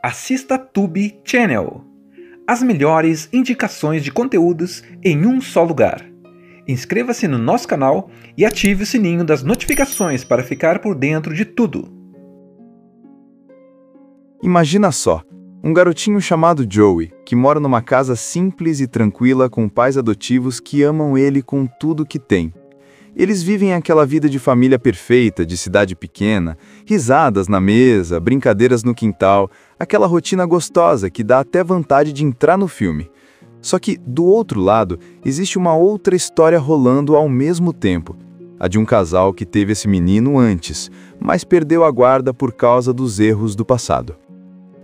Assista Tube Channel. As melhores indicações de conteúdos em um só lugar. Inscreva-se no nosso canal e ative o sininho das notificações para ficar por dentro de tudo. Imagina só, um garotinho chamado Joey, que mora numa casa simples e tranquila com pais adotivos que amam ele com tudo que tem. Eles vivem aquela vida de família perfeita, de cidade pequena, risadas na mesa, brincadeiras no quintal, aquela rotina gostosa que dá até vontade de entrar no filme. Só que, do outro lado, existe uma outra história rolando ao mesmo tempo. A de um casal que teve esse menino antes, mas perdeu a guarda por causa dos erros do passado.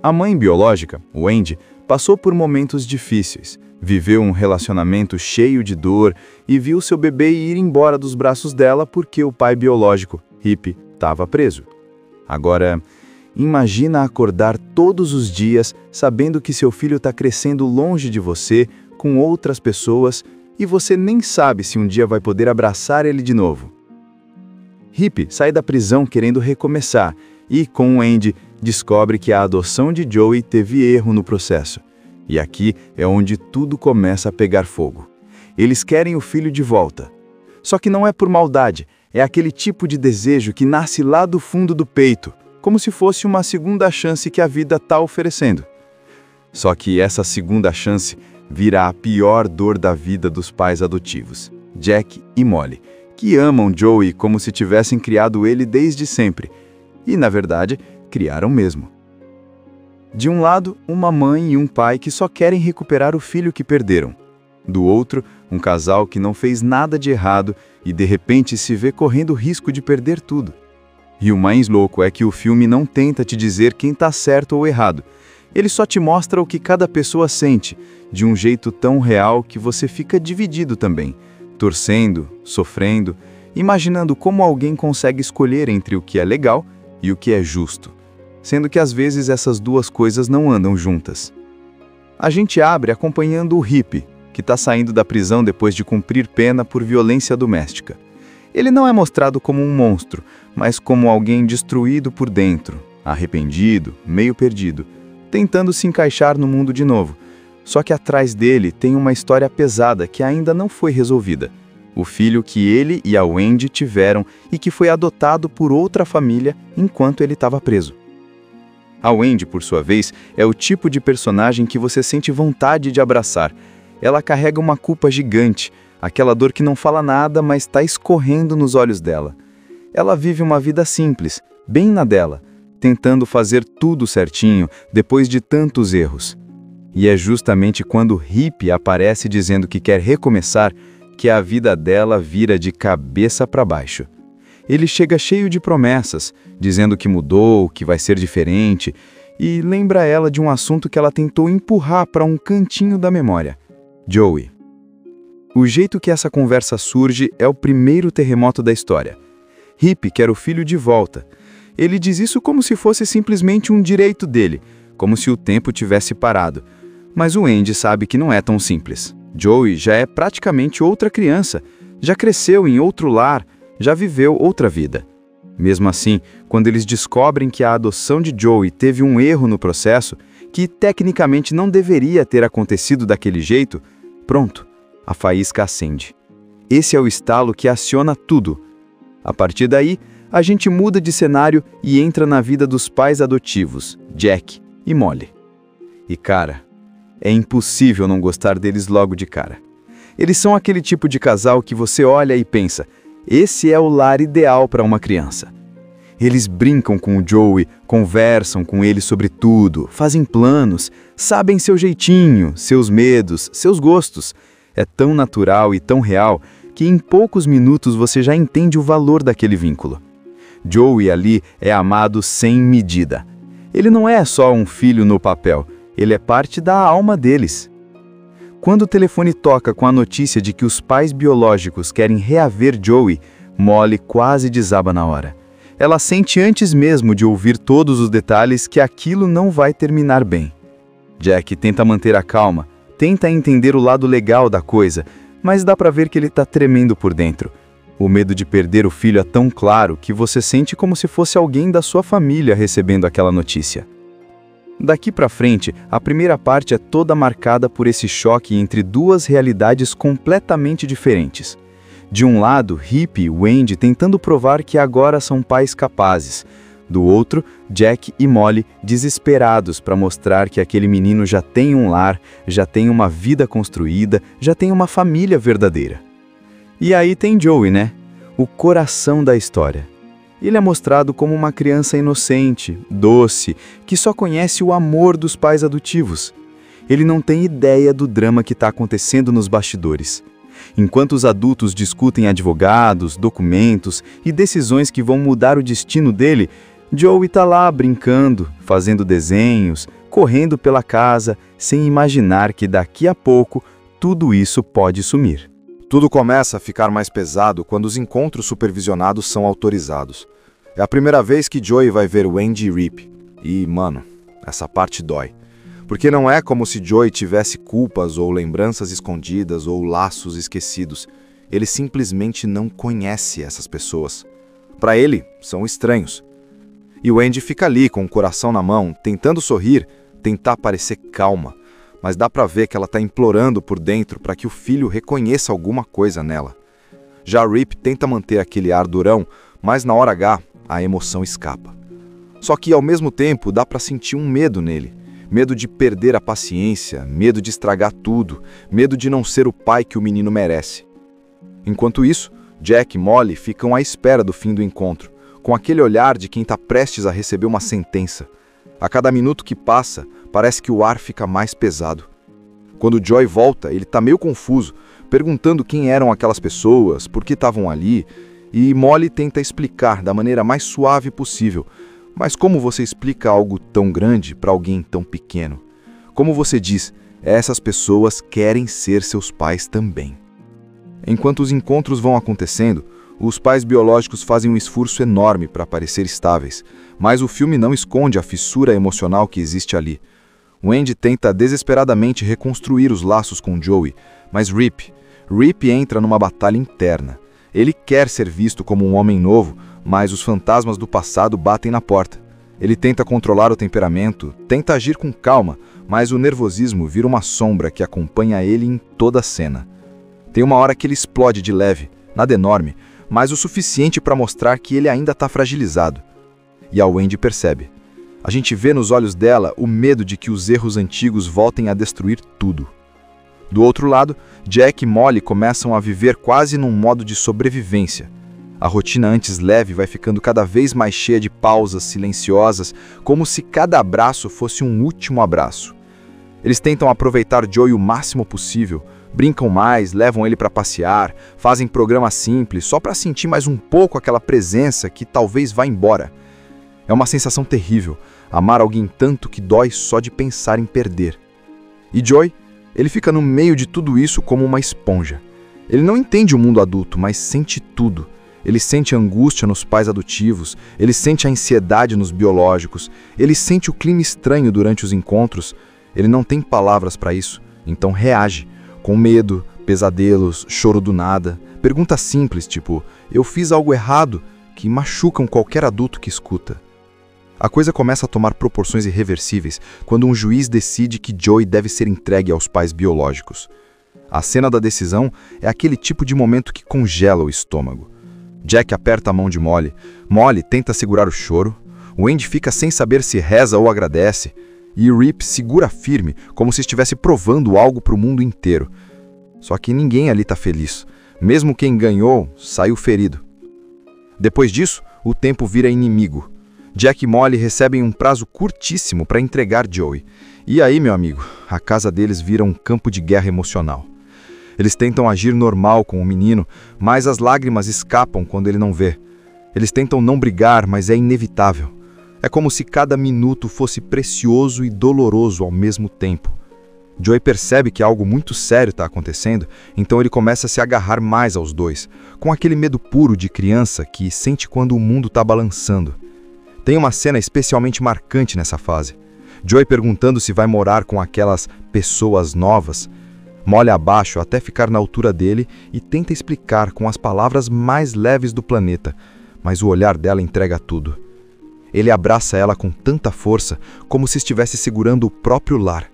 A mãe biológica, Wendy, passou por momentos difíceis. Viveu um relacionamento cheio de dor e viu seu bebê ir embora dos braços dela porque o pai biológico, Hip, estava preso. Agora, imagina acordar todos os dias sabendo que seu filho está crescendo longe de você, com outras pessoas, e você nem sabe se um dia vai poder abraçar ele de novo. Hip sai da prisão querendo recomeçar e, com Wendy, descobre que a adoção de Joey teve erro no processo. E aqui é onde tudo começa a pegar fogo. Eles querem o filho de volta. Só que não é por maldade, é aquele tipo de desejo que nasce lá do fundo do peito, como se fosse uma segunda chance que a vida está oferecendo. Só que essa segunda chance vira a pior dor da vida dos pais adotivos, Jack e Molly, que amam Joey como se tivessem criado ele desde sempre. E, na verdade, criaram mesmo. De um lado, uma mãe e um pai que só querem recuperar o filho que perderam. Do outro, um casal que não fez nada de errado e de repente se vê correndo risco de perder tudo. E o mais louco é que o filme não tenta te dizer quem está certo ou errado. Ele só te mostra o que cada pessoa sente, de um jeito tão real que você fica dividido também, torcendo, sofrendo, imaginando como alguém consegue escolher entre o que é legal e o que é justo. Sendo que às vezes essas duas coisas não andam juntas. A gente abre acompanhando o Hip, que está saindo da prisão depois de cumprir pena por violência doméstica. Ele não é mostrado como um monstro, mas como alguém destruído por dentro, arrependido, meio perdido, tentando se encaixar no mundo de novo. Só que atrás dele tem uma história pesada que ainda não foi resolvida. O filho que ele e a Wendy tiveram e que foi adotado por outra família enquanto ele estava preso. A Wendy, por sua vez, é o tipo de personagem que você sente vontade de abraçar. Ela carrega uma culpa gigante, aquela dor que não fala nada, mas está escorrendo nos olhos dela. Ela vive uma vida simples, bem na dela, tentando fazer tudo certinho depois de tantos erros. E é justamente quando Hip aparece dizendo que quer recomeçar que a vida dela vira de cabeça para baixo. Ele chega cheio de promessas, dizendo que mudou, que vai ser diferente, e lembra ela de um assunto que ela tentou empurrar para um cantinho da memória: Joey. O jeito que essa conversa surge é o primeiro terremoto da história. Hip quer o filho de volta. Ele diz isso como se fosse simplesmente um direito dele, como se o tempo tivesse parado. Mas o Andy sabe que não é tão simples. Joey já é praticamente outra criança, já cresceu em outro lar, já viveu outra vida. Mesmo assim, quando eles descobrem que a adoção de Joey teve um erro no processo, que tecnicamente não deveria ter acontecido daquele jeito, pronto, a faísca acende. Esse é o estalo que aciona tudo. A partir daí, a gente muda de cenário e entra na vida dos pais adotivos, Jack e Molly. E cara, é impossível não gostar deles logo de cara. Eles são aquele tipo de casal que você olha e pensa: esse é o lar ideal para uma criança. Eles brincam com o Joey, conversam com ele sobre tudo, fazem planos, sabem seu jeitinho, seus medos, seus gostos. É tão natural e tão real que em poucos minutos você já entende o valor daquele vínculo. Joey ali é amado sem medida. Ele não é só um filho no papel, ele é parte da alma deles. Quando o telefone toca com a notícia de que os pais biológicos querem reaver Joey, Molly quase desaba na hora. Ela sente antes mesmo de ouvir todos os detalhes que aquilo não vai terminar bem. Jack tenta manter a calma, tenta entender o lado legal da coisa, mas dá pra ver que ele tá tremendo por dentro. O medo de perder o filho é tão claro que você sente como se fosse alguém da sua família recebendo aquela notícia. Daqui pra frente, a primeira parte é toda marcada por esse choque entre duas realidades completamente diferentes. De um lado, Rip e Wendy tentando provar que agora são pais capazes. Do outro, Jack e Molly desesperados para mostrar que aquele menino já tem um lar, já tem uma vida construída, já tem uma família verdadeira. E aí tem Joey, né? O coração da história. Ele é mostrado como uma criança inocente, doce, que só conhece o amor dos pais adotivos. Ele não tem ideia do drama que está acontecendo nos bastidores. Enquanto os adultos discutem advogados, documentos e decisões que vão mudar o destino dele, Joey está lá brincando, fazendo desenhos, correndo pela casa, sem imaginar que daqui a pouco tudo isso pode sumir. Tudo começa a ficar mais pesado quando os encontros supervisionados são autorizados. É a primeira vez que Joey vai ver Wendy e Rip. E, mano, essa parte dói. Porque não é como se Joey tivesse culpas ou lembranças escondidas ou laços esquecidos. Ele simplesmente não conhece essas pessoas. Para ele, são estranhos. E Wendy fica ali com o coração na mão, tentando sorrir, tentar parecer calma. Mas dá pra ver que ela tá implorando por dentro para que o filho reconheça alguma coisa nela. Já Rip tenta manter aquele ar durão, mas na hora H, a emoção escapa. Só que ao mesmo tempo dá pra sentir um medo nele. Medo de perder a paciência, medo de estragar tudo, medo de não ser o pai que o menino merece. Enquanto isso, Jack e Molly ficam à espera do fim do encontro, com aquele olhar de quem está prestes a receber uma sentença. A cada minuto que passa, parece que o ar fica mais pesado. Quando Joey volta, ele está meio confuso, perguntando quem eram aquelas pessoas, por que estavam ali, e Molly tenta explicar da maneira mais suave possível. Mas como você explica algo tão grande para alguém tão pequeno? Como você diz, essas pessoas querem ser seus pais também. Enquanto os encontros vão acontecendo, os pais biológicos fazem um esforço enorme para parecer estáveis, mas o filme não esconde a fissura emocional que existe ali. Wendy tenta desesperadamente reconstruir os laços com Joey, mas Rip entra numa batalha interna. Ele quer ser visto como um homem novo, mas os fantasmas do passado batem na porta. Ele tenta controlar o temperamento, tenta agir com calma, mas o nervosismo vira uma sombra que acompanha ele em toda a cena. Tem uma hora que ele explode de leve, nada enorme, mas o suficiente para mostrar que ele ainda está fragilizado. E a Wendy percebe. A gente vê nos olhos dela o medo de que os erros antigos voltem a destruir tudo. Do outro lado, Jack e Molly começam a viver quase num modo de sobrevivência. A rotina antes leve vai ficando cada vez mais cheia de pausas silenciosas, como se cada abraço fosse um último abraço. Eles tentam aproveitar Joey o máximo possível, brincam mais, levam ele para passear, fazem programas simples, só para sentir mais um pouco aquela presença que talvez vá embora. É uma sensação terrível, amar alguém tanto que dói só de pensar em perder. E Joey, ele fica no meio de tudo isso como uma esponja. Ele não entende o mundo adulto, mas sente tudo. Ele sente a angústia nos pais adotivos, ele sente a ansiedade nos biológicos, ele sente o clima estranho durante os encontros. Ele não tem palavras para isso, então reage, com medo, pesadelos, choro do nada, perguntas simples tipo, eu fiz algo errado, que machucam qualquer adulto que escuta. A coisa começa a tomar proporções irreversíveis quando um juiz decide que Joey deve ser entregue aos pais biológicos. A cena da decisão é aquele tipo de momento que congela o estômago. Jack aperta a mão de Molly. Molly tenta segurar o choro. Wendy fica sem saber se reza ou agradece. E Rip segura firme, como se estivesse provando algo para o mundo inteiro. Só que ninguém ali está feliz. Mesmo quem ganhou, saiu ferido. Depois disso, o tempo vira inimigo. Jack e Molly recebem um prazo curtíssimo para entregar Joey. E aí, meu amigo, a casa deles vira um campo de guerra emocional. Eles tentam agir normal com o menino, mas as lágrimas escapam quando ele não vê. Eles tentam não brigar, mas é inevitável. É como se cada minuto fosse precioso e doloroso ao mesmo tempo. Joey percebe que algo muito sério está acontecendo, então ele começa a se agarrar mais aos dois, com aquele medo puro de criança que sente quando o mundo está balançando. Tem uma cena especialmente marcante nessa fase. Joey perguntando se vai morar com aquelas pessoas novas. Molly abaixo até ficar na altura dele e tenta explicar com as palavras mais leves do planeta, mas o olhar dela entrega tudo. Ele abraça ela com tanta força, como se estivesse segurando o próprio lar.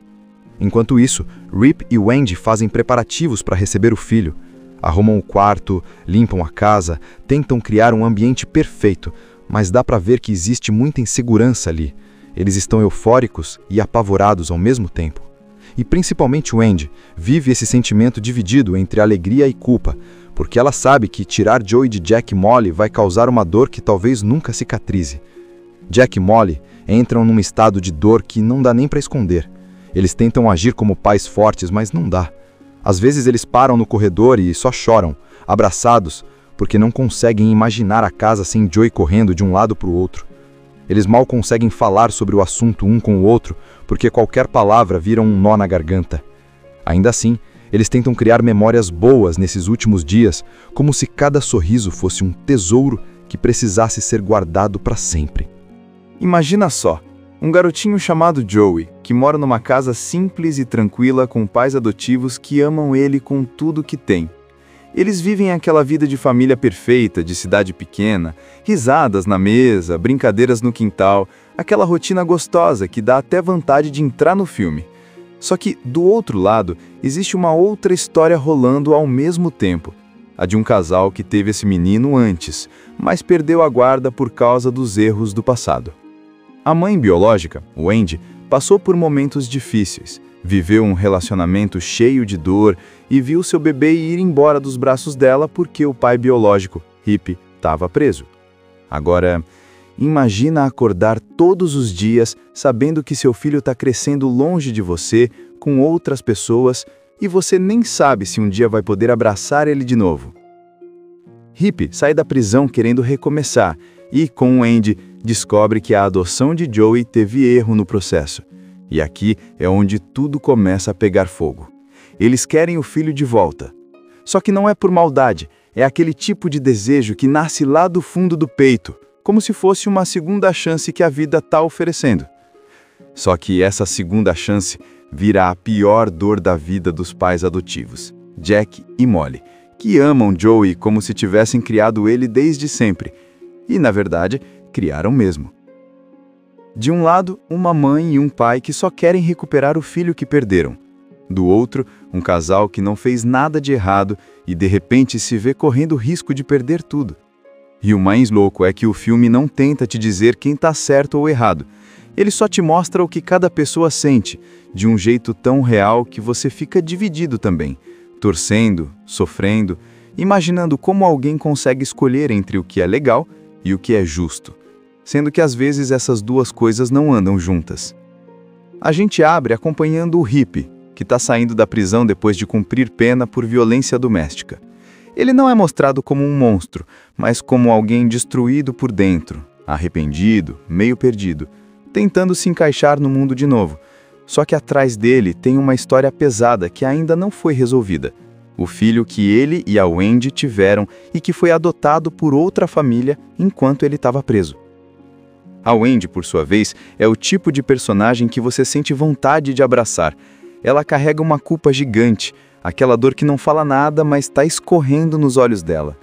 Enquanto isso, Rip e Wendy fazem preparativos para receber o filho. Arrumam o quarto, limpam a casa, tentam criar um ambiente perfeito, mas dá para ver que existe muita insegurança ali. Eles estão eufóricos e apavorados ao mesmo tempo. E principalmente Wendy vive esse sentimento dividido entre alegria e culpa, porque ela sabe que tirar Joey de Jack e Molly vai causar uma dor que talvez nunca cicatrize. Jack e Molly entram num estado de dor que não dá nem para esconder. Eles tentam agir como pais fortes, mas não dá. Às vezes eles param no corredor e só choram, abraçados, porque não conseguem imaginar a casa sem Joey correndo de um lado para o outro. Eles mal conseguem falar sobre o assunto um com o outro, porque qualquer palavra vira um nó na garganta. Ainda assim, eles tentam criar memórias boas nesses últimos dias, como se cada sorriso fosse um tesouro que precisasse ser guardado para sempre. Imagina só, um garotinho chamado Joey, que mora numa casa simples e tranquila com pais adotivos que amam ele com tudo que tem. Eles vivem aquela vida de família perfeita, de cidade pequena, risadas na mesa, brincadeiras no quintal, aquela rotina gostosa que dá até vontade de entrar no filme. Só que, do outro lado, existe uma outra história rolando ao mesmo tempo. A de um casal que teve esse menino antes, mas perdeu a guarda por causa dos erros do passado. A mãe biológica, Wendy, passou por momentos difíceis, viveu um relacionamento cheio de dor e viu seu bebê ir embora dos braços dela porque o pai biológico, Rip, estava preso. Agora, imagina acordar todos os dias sabendo que seu filho está crescendo longe de você, com outras pessoas, e você nem sabe se um dia vai poder abraçar ele de novo. Rip sai da prisão querendo recomeçar e, com Wendy, descobre que a adoção de Joey teve erro no processo. E aqui é onde tudo começa a pegar fogo. Eles querem o filho de volta. Só que não é por maldade, é aquele tipo de desejo que nasce lá do fundo do peito, como se fosse uma segunda chance que a vida está oferecendo. Só que essa segunda chance vira a pior dor da vida dos pais adotivos, Jack e Molly, que amam Joey como se tivessem criado ele desde sempre. E, na verdade, criaram mesmo. De um lado, uma mãe e um pai que só querem recuperar o filho que perderam. Do outro, um casal que não fez nada de errado e de repente se vê correndo o risco de perder tudo. E o mais louco é que o filme não tenta te dizer quem está certo ou errado. Ele só te mostra o que cada pessoa sente, de um jeito tão real que você fica dividido também, torcendo, sofrendo, imaginando como alguém consegue escolher entre o que é legal e o que é justo, sendo que às vezes essas duas coisas não andam juntas. A gente abre acompanhando o Rip, que está saindo da prisão depois de cumprir pena por violência doméstica. Ele não é mostrado como um monstro, mas como alguém destruído por dentro, arrependido, meio perdido, tentando se encaixar no mundo de novo. Só que atrás dele tem uma história pesada que ainda não foi resolvida. O filho que ele e a Wendy tiveram e que foi adotado por outra família enquanto ele estava preso. A Wendy, por sua vez, é o tipo de personagem que você sente vontade de abraçar. Ela carrega uma culpa gigante, aquela dor que não fala nada, mas está escorrendo nos olhos dela.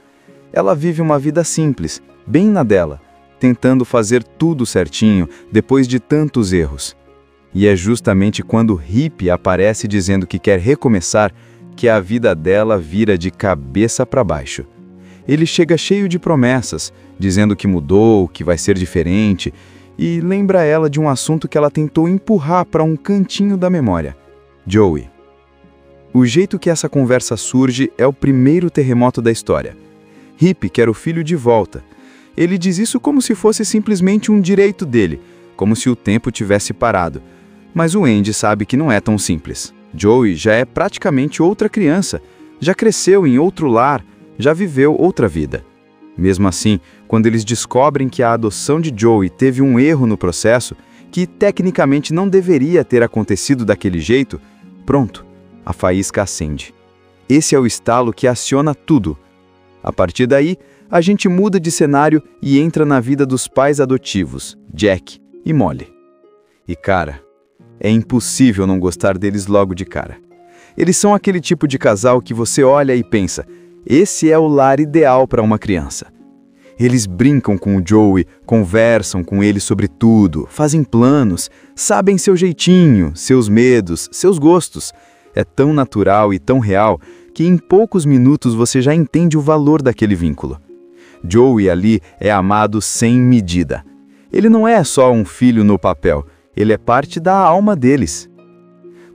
Ela vive uma vida simples, bem na dela, tentando fazer tudo certinho depois de tantos erros. E é justamente quando Rip aparece dizendo que quer recomeçar que a vida dela vira de cabeça para baixo. Ele chega cheio de promessas, dizendo que mudou, que vai ser diferente, e lembra ela de um assunto que ela tentou empurrar para um cantinho da memória: Joey. O jeito que essa conversa surge é o primeiro terremoto da história. Rip quer o filho de volta. Ele diz isso como se fosse simplesmente um direito dele, como se o tempo tivesse parado. Mas o Andy sabe que não é tão simples. Joey já é praticamente outra criança, já cresceu em outro lar, já viveu outra vida. Mesmo assim, quando eles descobrem que a adoção de Joey teve um erro no processo, que tecnicamente não deveria ter acontecido daquele jeito, pronto, a faísca acende. Esse é o estalo que aciona tudo. A partir daí, a gente muda de cenário e entra na vida dos pais adotivos, Jack e Molly. E cara, é impossível não gostar deles logo de cara. Eles são aquele tipo de casal que você olha e pensa: esse é o lar ideal para uma criança. Eles brincam com o Joey, conversam com ele sobre tudo, fazem planos, sabem seu jeitinho, seus medos, seus gostos. É tão natural e tão real que em poucos minutos você já entende o valor daquele vínculo. Joey ali é amado sem medida. Ele não é só um filho no papel, ele é parte da alma deles.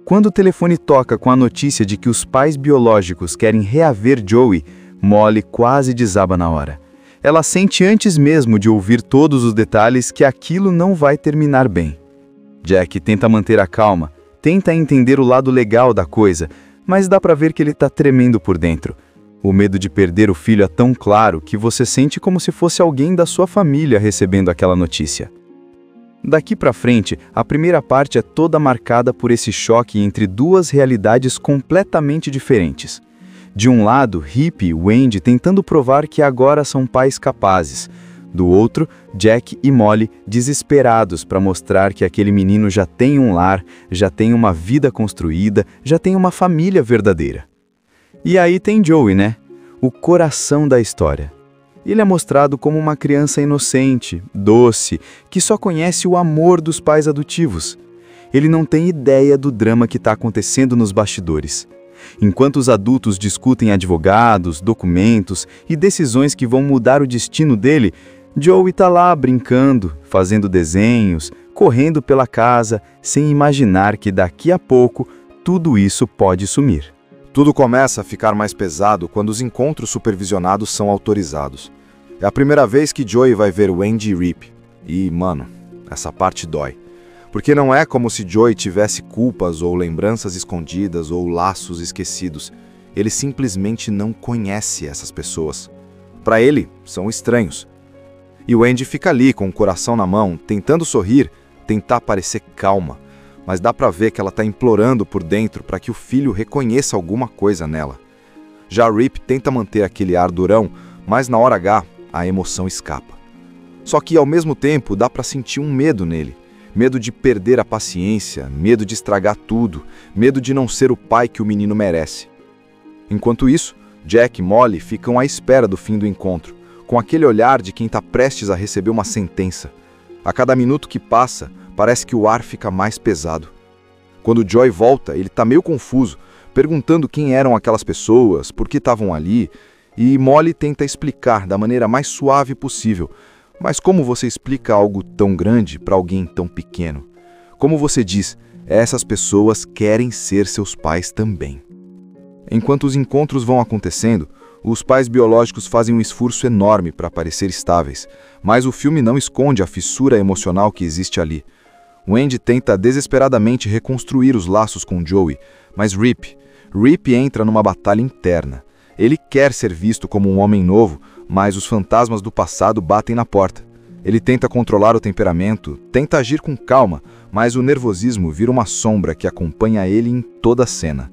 Quando o telefone toca com a notícia de que os pais biológicos querem reaver Joey, Molly quase desaba na hora. Ela sente antes mesmo de ouvir todos os detalhes que aquilo não vai terminar bem. Jack tenta manter a calma, tenta entender o lado legal da coisa, mas dá pra ver que ele tá tremendo por dentro. O medo de perder o filho é tão claro que você sente como se fosse alguém da sua família recebendo aquela notícia. Daqui pra frente, a primeira parte é toda marcada por esse choque entre duas realidades completamente diferentes. De um lado, Rip e Wendy tentando provar que agora são pais capazes. Do outro, Jack e Molly desesperados para mostrar que aquele menino já tem um lar, já tem uma vida construída, já tem uma família verdadeira. E aí tem Joey, né? O coração da história. Ele é mostrado como uma criança inocente, doce, que só conhece o amor dos pais adotivos. Ele não tem ideia do drama que está acontecendo nos bastidores. Enquanto os adultos discutem advogados, documentos e decisões que vão mudar o destino dele, Joey está lá brincando, fazendo desenhos, correndo pela casa, sem imaginar que daqui a pouco tudo isso pode sumir. Tudo começa a ficar mais pesado quando os encontros supervisionados são autorizados. É a primeira vez que Joey vai ver Wendy e Rip. E, mano, essa parte dói. Porque não é como se Joey tivesse culpas ou lembranças escondidas ou laços esquecidos. Ele simplesmente não conhece essas pessoas. Para ele, são estranhos. E Wendy fica ali com o coração na mão, tentando sorrir, tentar parecer calma. Mas dá pra ver que ela tá implorando por dentro para que o filho reconheça alguma coisa nela. Já Rip tenta manter aquele ar durão, mas na hora H, a emoção escapa. Só que ao mesmo tempo dá pra sentir um medo nele. Medo de perder a paciência, medo de estragar tudo, medo de não ser o pai que o menino merece. Enquanto isso, Jack e Molly ficam à espera do fim do encontro, com aquele olhar de quem está prestes a receber uma sentença. A cada minuto que passa, parece que o ar fica mais pesado. Quando Joey volta, ele está meio confuso, perguntando quem eram aquelas pessoas, por que estavam ali, e Molly tenta explicar da maneira mais suave possível. Mas como você explica algo tão grande para alguém tão pequeno? Como você diz, essas pessoas querem ser seus pais também. Enquanto os encontros vão acontecendo, os pais biológicos fazem um esforço enorme para parecer estáveis, mas o filme não esconde a fissura emocional que existe ali. Wendy tenta desesperadamente reconstruir os laços com Joey, mas Rip entra numa batalha interna. Ele quer ser visto como um homem novo, mas os fantasmas do passado batem na porta. Ele tenta controlar o temperamento, tenta agir com calma, mas o nervosismo vira uma sombra que acompanha ele em toda a cena.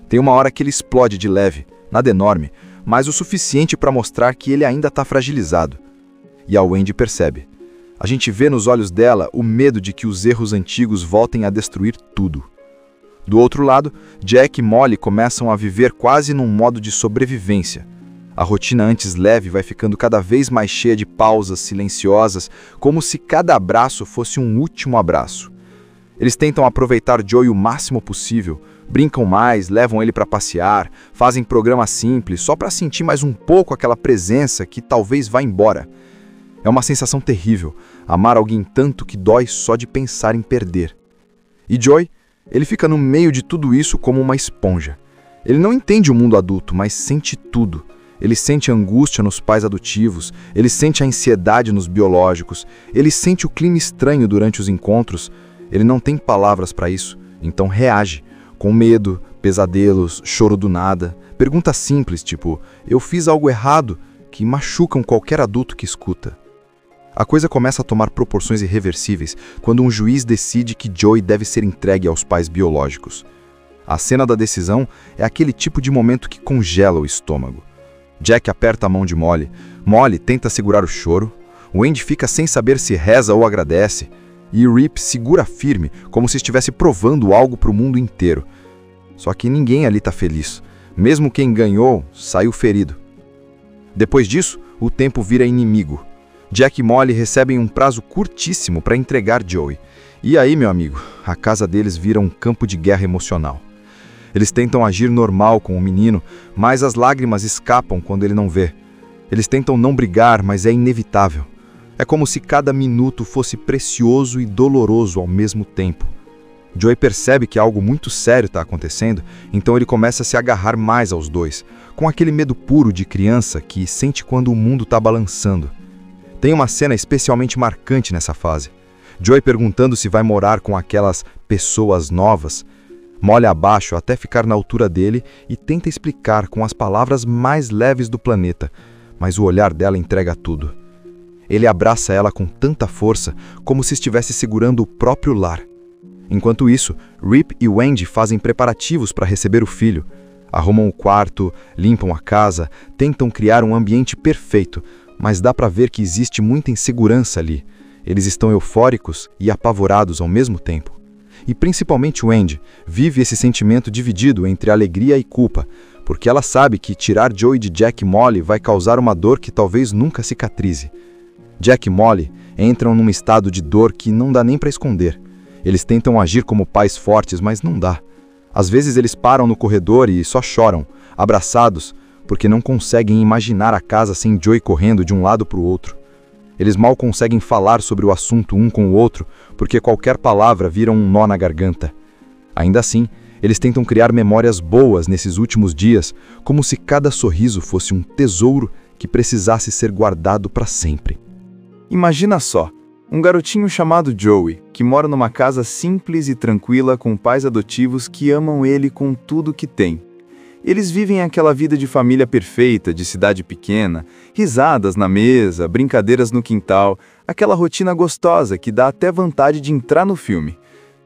Tem uma hora que ele explode de leve, nada enorme, mas o suficiente para mostrar que ele ainda está fragilizado. E a Wendy percebe. A gente vê nos olhos dela o medo de que os erros antigos voltem a destruir tudo. Do outro lado, Jack e Molly começam a viver quase num modo de sobrevivência. A rotina antes leve vai ficando cada vez mais cheia de pausas silenciosas, como se cada abraço fosse um último abraço. Eles tentam aproveitar Joey o máximo possível, brincam mais, levam ele para passear, fazem programas simples só para sentir mais um pouco aquela presença que talvez vá embora. É uma sensação terrível, amar alguém tanto que dói só de pensar em perder. E Joey? Ele fica no meio de tudo isso como uma esponja. Ele não entende o mundo adulto, mas sente tudo. Ele sente a angústia nos pais adotivos, ele sente a ansiedade nos biológicos, ele sente o clima estranho durante os encontros. Ele não tem palavras para isso, então reage, com medo, pesadelos, choro do nada, perguntas simples tipo, eu fiz algo errado, que machucam qualquer adulto que escuta. A coisa começa a tomar proporções irreversíveis quando um juiz decide que Joey deve ser entregue aos pais biológicos. A cena da decisão é aquele tipo de momento que congela o estômago. Jack aperta a mão de Molly, Molly tenta segurar o choro, Wendy fica sem saber se reza ou agradece, e Rip segura firme, como se estivesse provando algo para o mundo inteiro. Só que ninguém ali está feliz. Mesmo quem ganhou, saiu ferido. Depois disso, o tempo vira inimigo. Jack e Molly recebem um prazo curtíssimo para entregar Joey. E aí, meu amigo, a casa deles vira um campo de guerra emocional. Eles tentam agir normal com o menino, mas as lágrimas escapam quando ele não vê. Eles tentam não brigar, mas é inevitável. É como se cada minuto fosse precioso e doloroso ao mesmo tempo. Joey percebe que algo muito sério está acontecendo, então ele começa a se agarrar mais aos dois, com aquele medo puro de criança que sente quando o mundo está balançando. Tem uma cena especialmente marcante nessa fase. Joey perguntando se vai morar com aquelas pessoas novas. Molly abaixo até ficar na altura dele e tenta explicar com as palavras mais leves do planeta, mas o olhar dela entrega tudo. Ele abraça ela com tanta força, como se estivesse segurando o próprio lar. Enquanto isso, Rip e Wendy fazem preparativos para receber o filho. Arrumam o quarto, limpam a casa, tentam criar um ambiente perfeito, mas dá para ver que existe muita insegurança ali. Eles estão eufóricos e apavorados ao mesmo tempo. E principalmente Wendy vive esse sentimento dividido entre alegria e culpa, porque ela sabe que tirar Joey de Jack e Molly vai causar uma dor que talvez nunca cicatrize. Jack e Molly entram num estado de dor que não dá nem para esconder. Eles tentam agir como pais fortes, mas não dá. Às vezes eles param no corredor e só choram, abraçados, porque não conseguem imaginar a casa sem Joey correndo de um lado para o outro. Eles mal conseguem falar sobre o assunto um com o outro, porque qualquer palavra vira um nó na garganta. Ainda assim, eles tentam criar memórias boas nesses últimos dias, como se cada sorriso fosse um tesouro que precisasse ser guardado para sempre. Imagina só, um garotinho chamado Joey, que mora numa casa simples e tranquila com pais adotivos que amam ele com tudo que tem. Eles vivem aquela vida de família perfeita, de cidade pequena, risadas na mesa, brincadeiras no quintal, aquela rotina gostosa que dá até vontade de entrar no filme.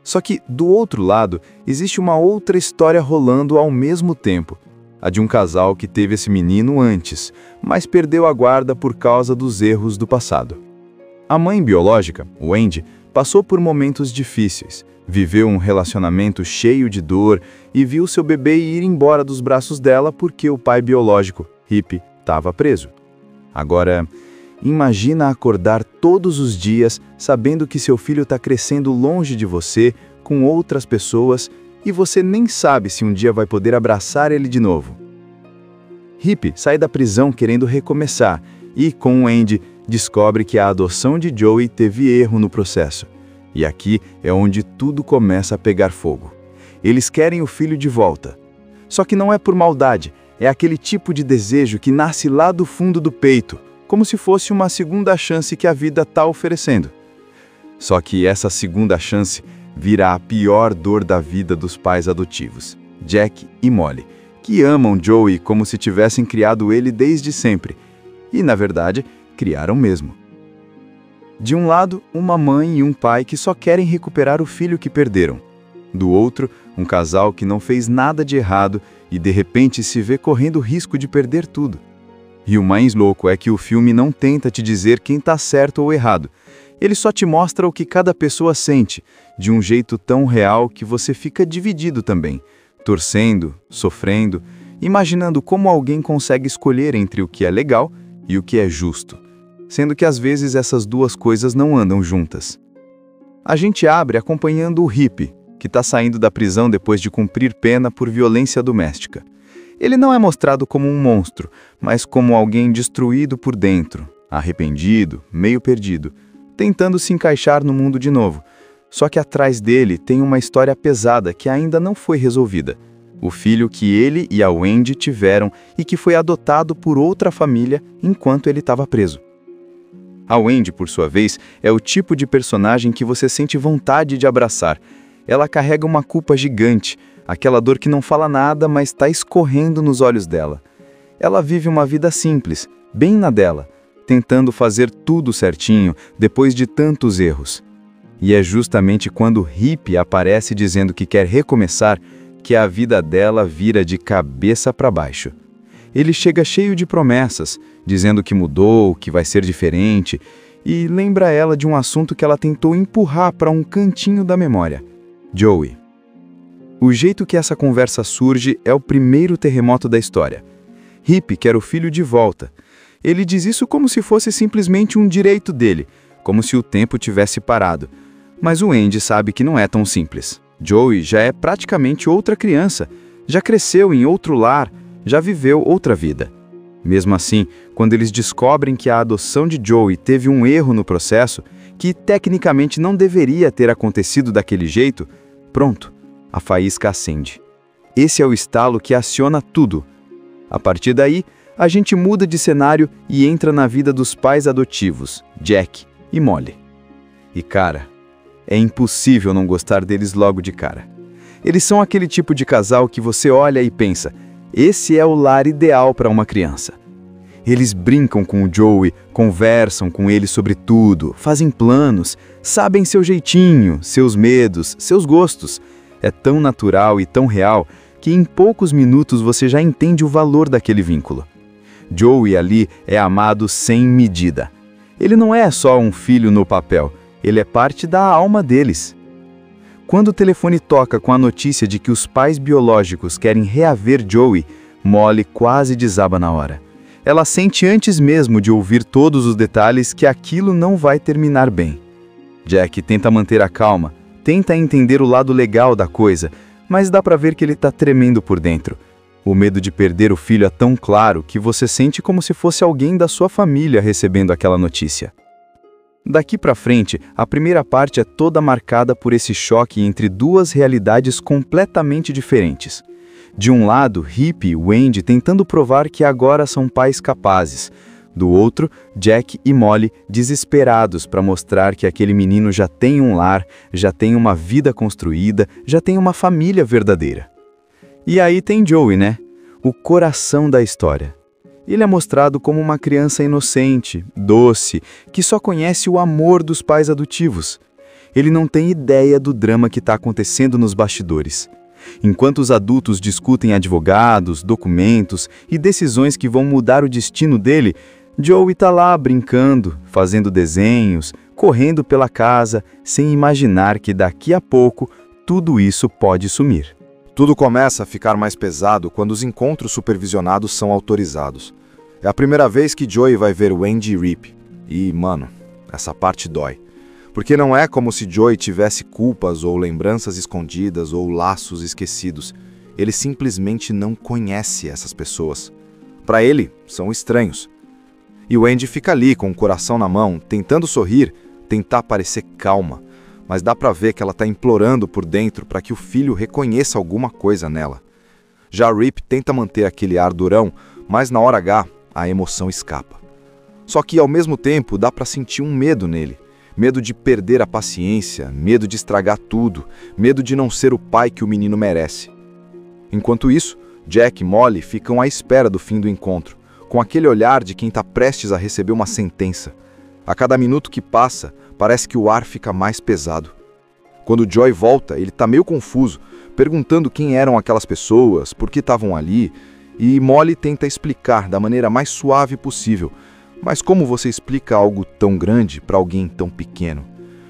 Só que, do outro lado, existe uma outra história rolando ao mesmo tempo. A de um casal que teve esse menino antes, mas perdeu a guarda por causa dos erros do passado. A mãe biológica, Wendy, passou por momentos difíceis, viveu um relacionamento cheio de dor e viu seu bebê ir embora dos braços dela porque o pai biológico, Rip, estava preso. Agora, imagina acordar todos os dias sabendo que seu filho está crescendo longe de você, com outras pessoas, e você nem sabe se um dia vai poder abraçar ele de novo. Rip sai da prisão querendo recomeçar e, com Wendy, descobre que a adoção de Joey teve erro no processo. E aqui é onde tudo começa a pegar fogo. Eles querem o filho de volta. Só que não é por maldade, é aquele tipo de desejo que nasce lá do fundo do peito, como se fosse uma segunda chance que a vida está oferecendo. Só que essa segunda chance vira a pior dor da vida dos pais adotivos, Jack e Molly, que amam Joey como se tivessem criado ele desde sempre. E, na verdade, criaram mesmo. De um lado, uma mãe e um pai que só querem recuperar o filho que perderam. Do outro, um casal que não fez nada de errado e de repente se vê correndo o risco de perder tudo. E o mais louco é que o filme não tenta te dizer quem está certo ou errado. Ele só te mostra o que cada pessoa sente, de um jeito tão real que você fica dividido também, torcendo, sofrendo, imaginando como alguém consegue escolher entre o que é legal e o que é justo, sendo que às vezes essas duas coisas não andam juntas. A gente abre acompanhando o Rip, que está saindo da prisão depois de cumprir pena por violência doméstica. Ele não é mostrado como um monstro, mas como alguém destruído por dentro, arrependido, meio perdido, tentando se encaixar no mundo de novo. Só que atrás dele tem uma história pesada que ainda não foi resolvida. O filho que ele e a Wendy tiveram e que foi adotado por outra família enquanto ele estava preso. A Wendy, por sua vez, é o tipo de personagem que você sente vontade de abraçar. Ela carrega uma culpa gigante, aquela dor que não fala nada, mas está escorrendo nos olhos dela. Ela vive uma vida simples, bem na dela, tentando fazer tudo certinho depois de tantos erros. E é justamente quando Rip aparece dizendo que quer recomeçar que a vida dela vira de cabeça para baixo. Ele chega cheio de promessas, dizendo que mudou, que vai ser diferente, e lembra ela de um assunto que ela tentou empurrar para um cantinho da memória: Joey. O jeito que essa conversa surge é o primeiro terremoto da história. Rip quer o filho de volta, Ele diz isso como se fosse simplesmente um direito dele, como se o tempo tivesse parado. Mas o Andy sabe que não é tão simples. Joey já é praticamente outra criança, já cresceu em outro lar, já viveu outra vida. Mesmo assim, quando eles descobrem que a adoção de Joey teve um erro no processo, que tecnicamente não deveria ter acontecido daquele jeito, pronto, a faísca acende. Esse é o estalo que aciona tudo. A partir daí, a gente muda de cenário e entra na vida dos pais adotivos, Jack e Molly. E cara, é impossível não gostar deles logo de cara. Eles são aquele tipo de casal que você olha e pensa, esse é o lar ideal para uma criança. Eles brincam com o Joey, conversam com ele sobre tudo, fazem planos, sabem seu jeitinho, seus medos, seus gostos. É tão natural e tão real que em poucos minutos você já entende o valor daquele vínculo. Joey ali é amado sem medida. Ele não é só um filho no papel, ele é parte da alma deles. Quando o telefone toca com a notícia de que os pais biológicos querem reaver Joey, Molly quase desaba na hora. Ela sente antes mesmo de ouvir todos os detalhes que aquilo não vai terminar bem. Jack tenta manter a calma, tenta entender o lado legal da coisa, mas dá pra ver que ele tá tremendo por dentro. O medo de perder o filho é tão claro que você sente como se fosse alguém da sua família recebendo aquela notícia. Daqui pra frente, a primeira parte é toda marcada por esse choque entre duas realidades completamente diferentes. De um lado, Rip e Wendy tentando provar que agora são pais capazes. Do outro, Jack e Molly desesperados para mostrar que aquele menino já tem um lar, já tem uma vida construída, já tem uma família verdadeira. E aí tem Joey, né? O coração da história. Ele é mostrado como uma criança inocente, doce, que só conhece o amor dos pais adotivos. Ele não tem ideia do drama que está acontecendo nos bastidores. Enquanto os adultos discutem advogados, documentos e decisões que vão mudar o destino dele, Joey está lá brincando, fazendo desenhos, correndo pela casa, sem imaginar que daqui a pouco tudo isso pode sumir. Tudo começa a ficar mais pesado quando os encontros supervisionados são autorizados. É a primeira vez que Joey vai ver Wendy e Rip. E, mano, essa parte dói. Porque não é como se Joey tivesse culpas ou lembranças escondidas ou laços esquecidos. Ele simplesmente não conhece essas pessoas. Para ele, são estranhos. E Wendy fica ali com o coração na mão, tentando sorrir, tentar parecer calma. Mas dá pra ver que ela tá implorando por dentro para que o filho reconheça alguma coisa nela. Já Rip tenta manter aquele ar durão, mas na hora H, a emoção escapa. Só que, ao mesmo tempo, dá pra sentir um medo nele. Medo de perder a paciência, medo de estragar tudo, medo de não ser o pai que o menino merece. Enquanto isso, Jack e Molly ficam à espera do fim do encontro, com aquele olhar de quem está prestes a receber uma sentença. A cada minuto que passa, parece que o ar fica mais pesado. Quando Joey volta, ele está meio confuso, perguntando quem eram aquelas pessoas, por que estavam ali, e Molly tenta explicar da maneira mais suave possível. Mas como você explica algo tão grande para alguém tão pequeno?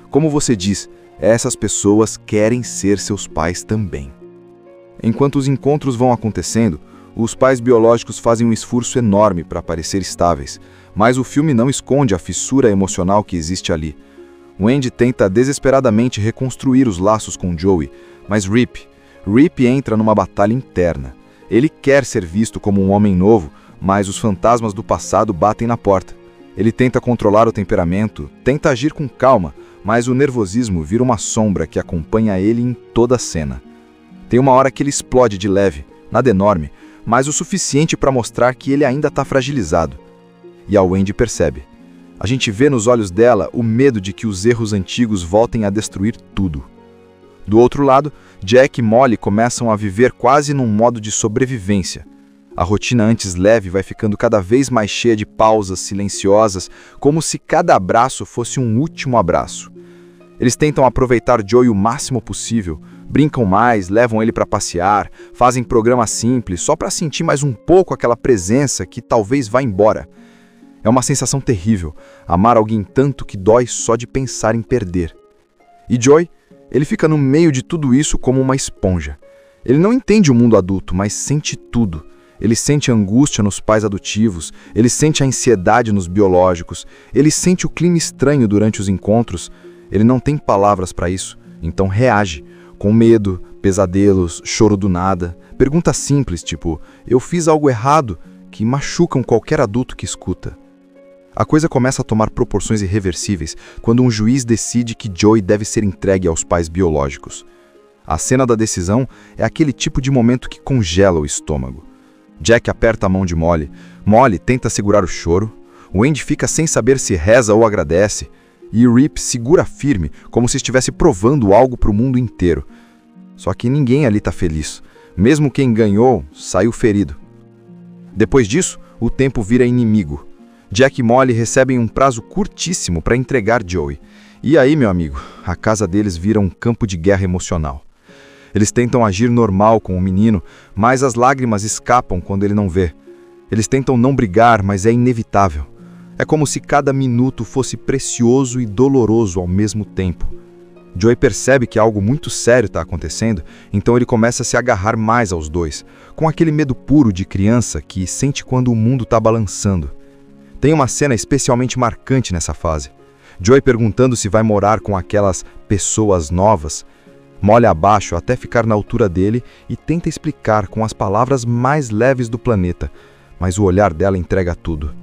Como você diz, essas pessoas querem ser seus pais também. Enquanto os encontros vão acontecendo, os pais biológicos fazem um esforço enorme para parecer estáveis, mas o filme não esconde a fissura emocional que existe ali. Wendy tenta desesperadamente reconstruir os laços com Joey, mas Rip entra numa batalha interna. Ele quer ser visto como um homem novo, mas os fantasmas do passado batem na porta. Ele tenta controlar o temperamento, tenta agir com calma, mas o nervosismo vira uma sombra que acompanha ele em toda a cena. Tem uma hora que ele explode de leve, nada enorme, mas o suficiente para mostrar que ele ainda está fragilizado. E a Wendy percebe. A gente vê nos olhos dela o medo de que os erros antigos voltem a destruir tudo. Do outro lado, Jack e Molly começam a viver quase num modo de sobrevivência. A rotina antes leve vai ficando cada vez mais cheia de pausas silenciosas, como se cada abraço fosse um último abraço. Eles tentam aproveitar Joey o máximo possível, brincam mais, levam ele para passear, fazem programa simples, só para sentir mais um pouco aquela presença que talvez vá embora. É uma sensação terrível, amar alguém tanto que dói só de pensar em perder. E Joey, ele fica no meio de tudo isso como uma esponja. Ele não entende o mundo adulto, mas sente tudo. Ele sente angústia nos pais adotivos, ele sente a ansiedade nos biológicos, ele sente o clima estranho durante os encontros. Ele não tem palavras para isso, então reage, com medo, pesadelos, choro do nada, perguntas simples tipo, eu fiz algo errado, que machucam qualquer adulto que escuta. A coisa começa a tomar proporções irreversíveis quando um juiz decide que Joey deve ser entregue aos pais biológicos. A cena da decisão é aquele tipo de momento que congela o estômago. Jack aperta a mão de Molly. Molly tenta segurar o choro. Wendy fica sem saber se reza ou agradece. E Rip segura firme, como se estivesse provando algo para o mundo inteiro. Só que ninguém ali está feliz. Mesmo quem ganhou, saiu ferido. Depois disso, o tempo vira inimigo. Jack e Molly recebem um prazo curtíssimo para entregar Joey. E aí, meu amigo, a casa deles vira um campo de guerra emocional. Eles tentam agir normal com o menino, mas as lágrimas escapam quando ele não vê. Eles tentam não brigar, mas é inevitável. É como se cada minuto fosse precioso e doloroso ao mesmo tempo. Joey percebe que algo muito sério está acontecendo, então ele começa a se agarrar mais aos dois, com aquele medo puro de criança que sente quando o mundo está balançando. Tem uma cena especialmente marcante nessa fase. Joey perguntando se vai morar com aquelas pessoas novas. Molly abaixo até ficar na altura dele e tenta explicar com as palavras mais leves do planeta, mas o olhar dela entrega tudo.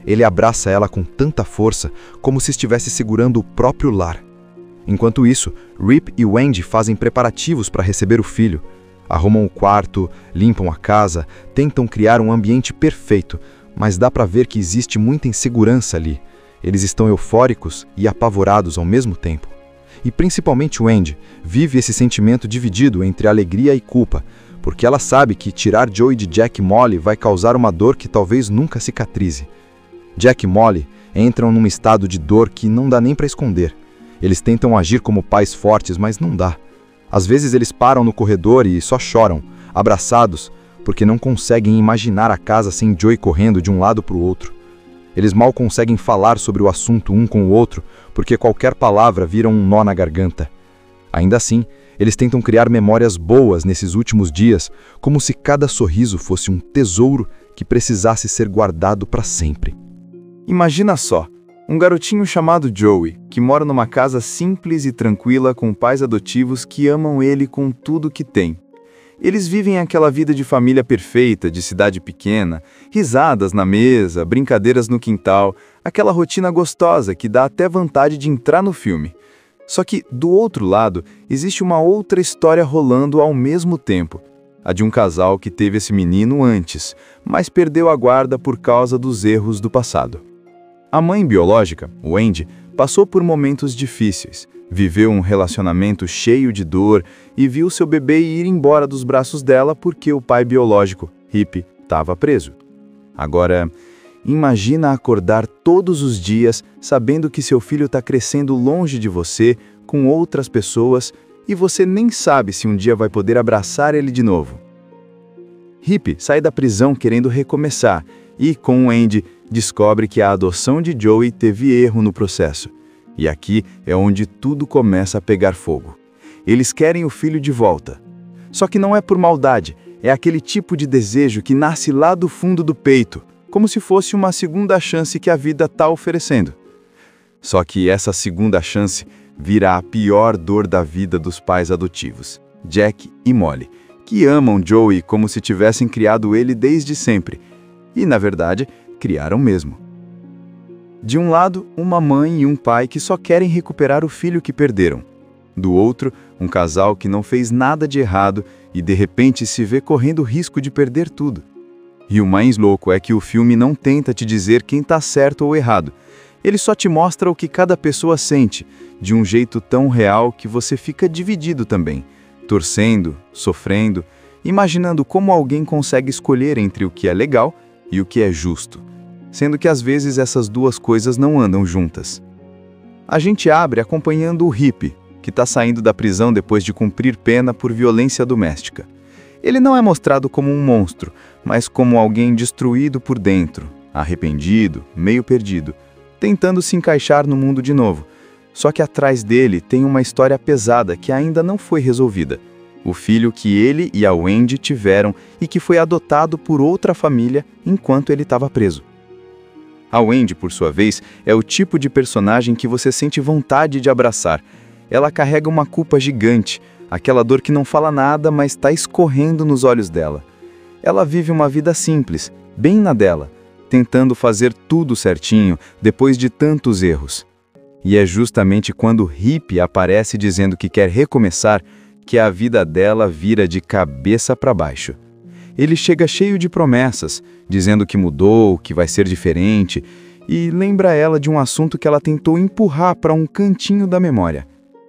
Ele abraça ela com tanta força, como se estivesse segurando o próprio lar. Enquanto isso, Rip e Wendy fazem preparativos para receber o filho. Arrumam o quarto, limpam a casa, tentam criar um ambiente perfeito, mas dá para ver que existe muita insegurança ali. Eles estão eufóricos e apavorados ao mesmo tempo. E principalmente Wendy vive esse sentimento dividido entre alegria e culpa, porque ela sabe que tirar Joey de Jack e Molly vai causar uma dor que talvez nunca cicatrize. Jack e Molly entram num estado de dor que não dá nem para esconder. Eles tentam agir como pais fortes, mas não dá. Às vezes eles param no corredor e só choram, abraçados, porque não conseguem imaginar a casa sem Joey correndo de um lado para o outro. Eles mal conseguem falar sobre o assunto um com o outro, porque qualquer palavra vira um nó na garganta. Ainda assim, eles tentam criar memórias boas nesses últimos dias, como se cada sorriso fosse um tesouro que precisasse ser guardado para sempre. Imagina só, um garotinho chamado Joey, que mora numa casa simples e tranquila com pais adotivos que amam ele com tudo que tem. Eles vivem aquela vida de família perfeita, de cidade pequena, risadas na mesa, brincadeiras no quintal, aquela rotina gostosa que dá até vontade de entrar no filme. Só que, do outro lado, existe uma outra história rolando ao mesmo tempo. A de um casal que teve esse menino antes, mas perdeu a guarda por causa dos erros do passado. A mãe biológica, Wendy, passou por momentos difíceis, viveu um relacionamento cheio de dor e viu seu bebê ir embora dos braços dela porque o pai biológico, Rip, estava preso. Agora, imagina acordar todos os dias sabendo que seu filho está crescendo longe de você, com outras pessoas, e você nem sabe se um dia vai poder abraçar ele de novo. Rip sai da prisão querendo recomeçar e, com Wendy, descobre que a adoção de Joey teve erro no processo. E aqui é onde tudo começa a pegar fogo. Eles querem o filho de volta. Só que não é por maldade, é aquele tipo de desejo que nasce lá do fundo do peito, como se fosse uma segunda chance que a vida está oferecendo. Só que essa segunda chance vira a pior dor da vida dos pais adotivos, Jack e Molly, que amam Joey como se tivessem criado ele desde sempre. E, na verdade, criaram mesmo. De um lado, uma mãe e um pai que só querem recuperar o filho que perderam. Do outro, um casal que não fez nada de errado e de repente se vê correndo risco de perder tudo. E o mais louco é que o filme não tenta te dizer quem está certo ou errado. Ele só te mostra o que cada pessoa sente, de um jeito tão real que você fica dividido também, torcendo, sofrendo, imaginando como alguém consegue escolher entre o que é legal e o que é justo, sendo que às vezes essas duas coisas não andam juntas. A gente abre acompanhando o Rip, que está saindo da prisão depois de cumprir pena por violência doméstica. Ele não é mostrado como um monstro, mas como alguém destruído por dentro, arrependido, meio perdido, tentando se encaixar no mundo de novo. Só que atrás dele tem uma história pesada que ainda não foi resolvida. o filho que ele e a Wendy tiveram e que foi adotado por outra família enquanto ele estava preso. A Wendy, por sua vez, é o tipo de personagem que você sente vontade de abraçar. Ela carrega uma culpa gigante, aquela dor que não fala nada, mas está escorrendo nos olhos dela. Ela vive uma vida simples, bem na dela, tentando fazer tudo certinho depois de tantos erros. E é justamente quando Rip aparece dizendo que quer recomeçar que a vida dela vira de cabeça para baixo. Ele chega cheio de promessas, dizendo que mudou, que vai ser diferente, e lembra ela de um assunto que ela tentou empurrar para um cantinho da memória: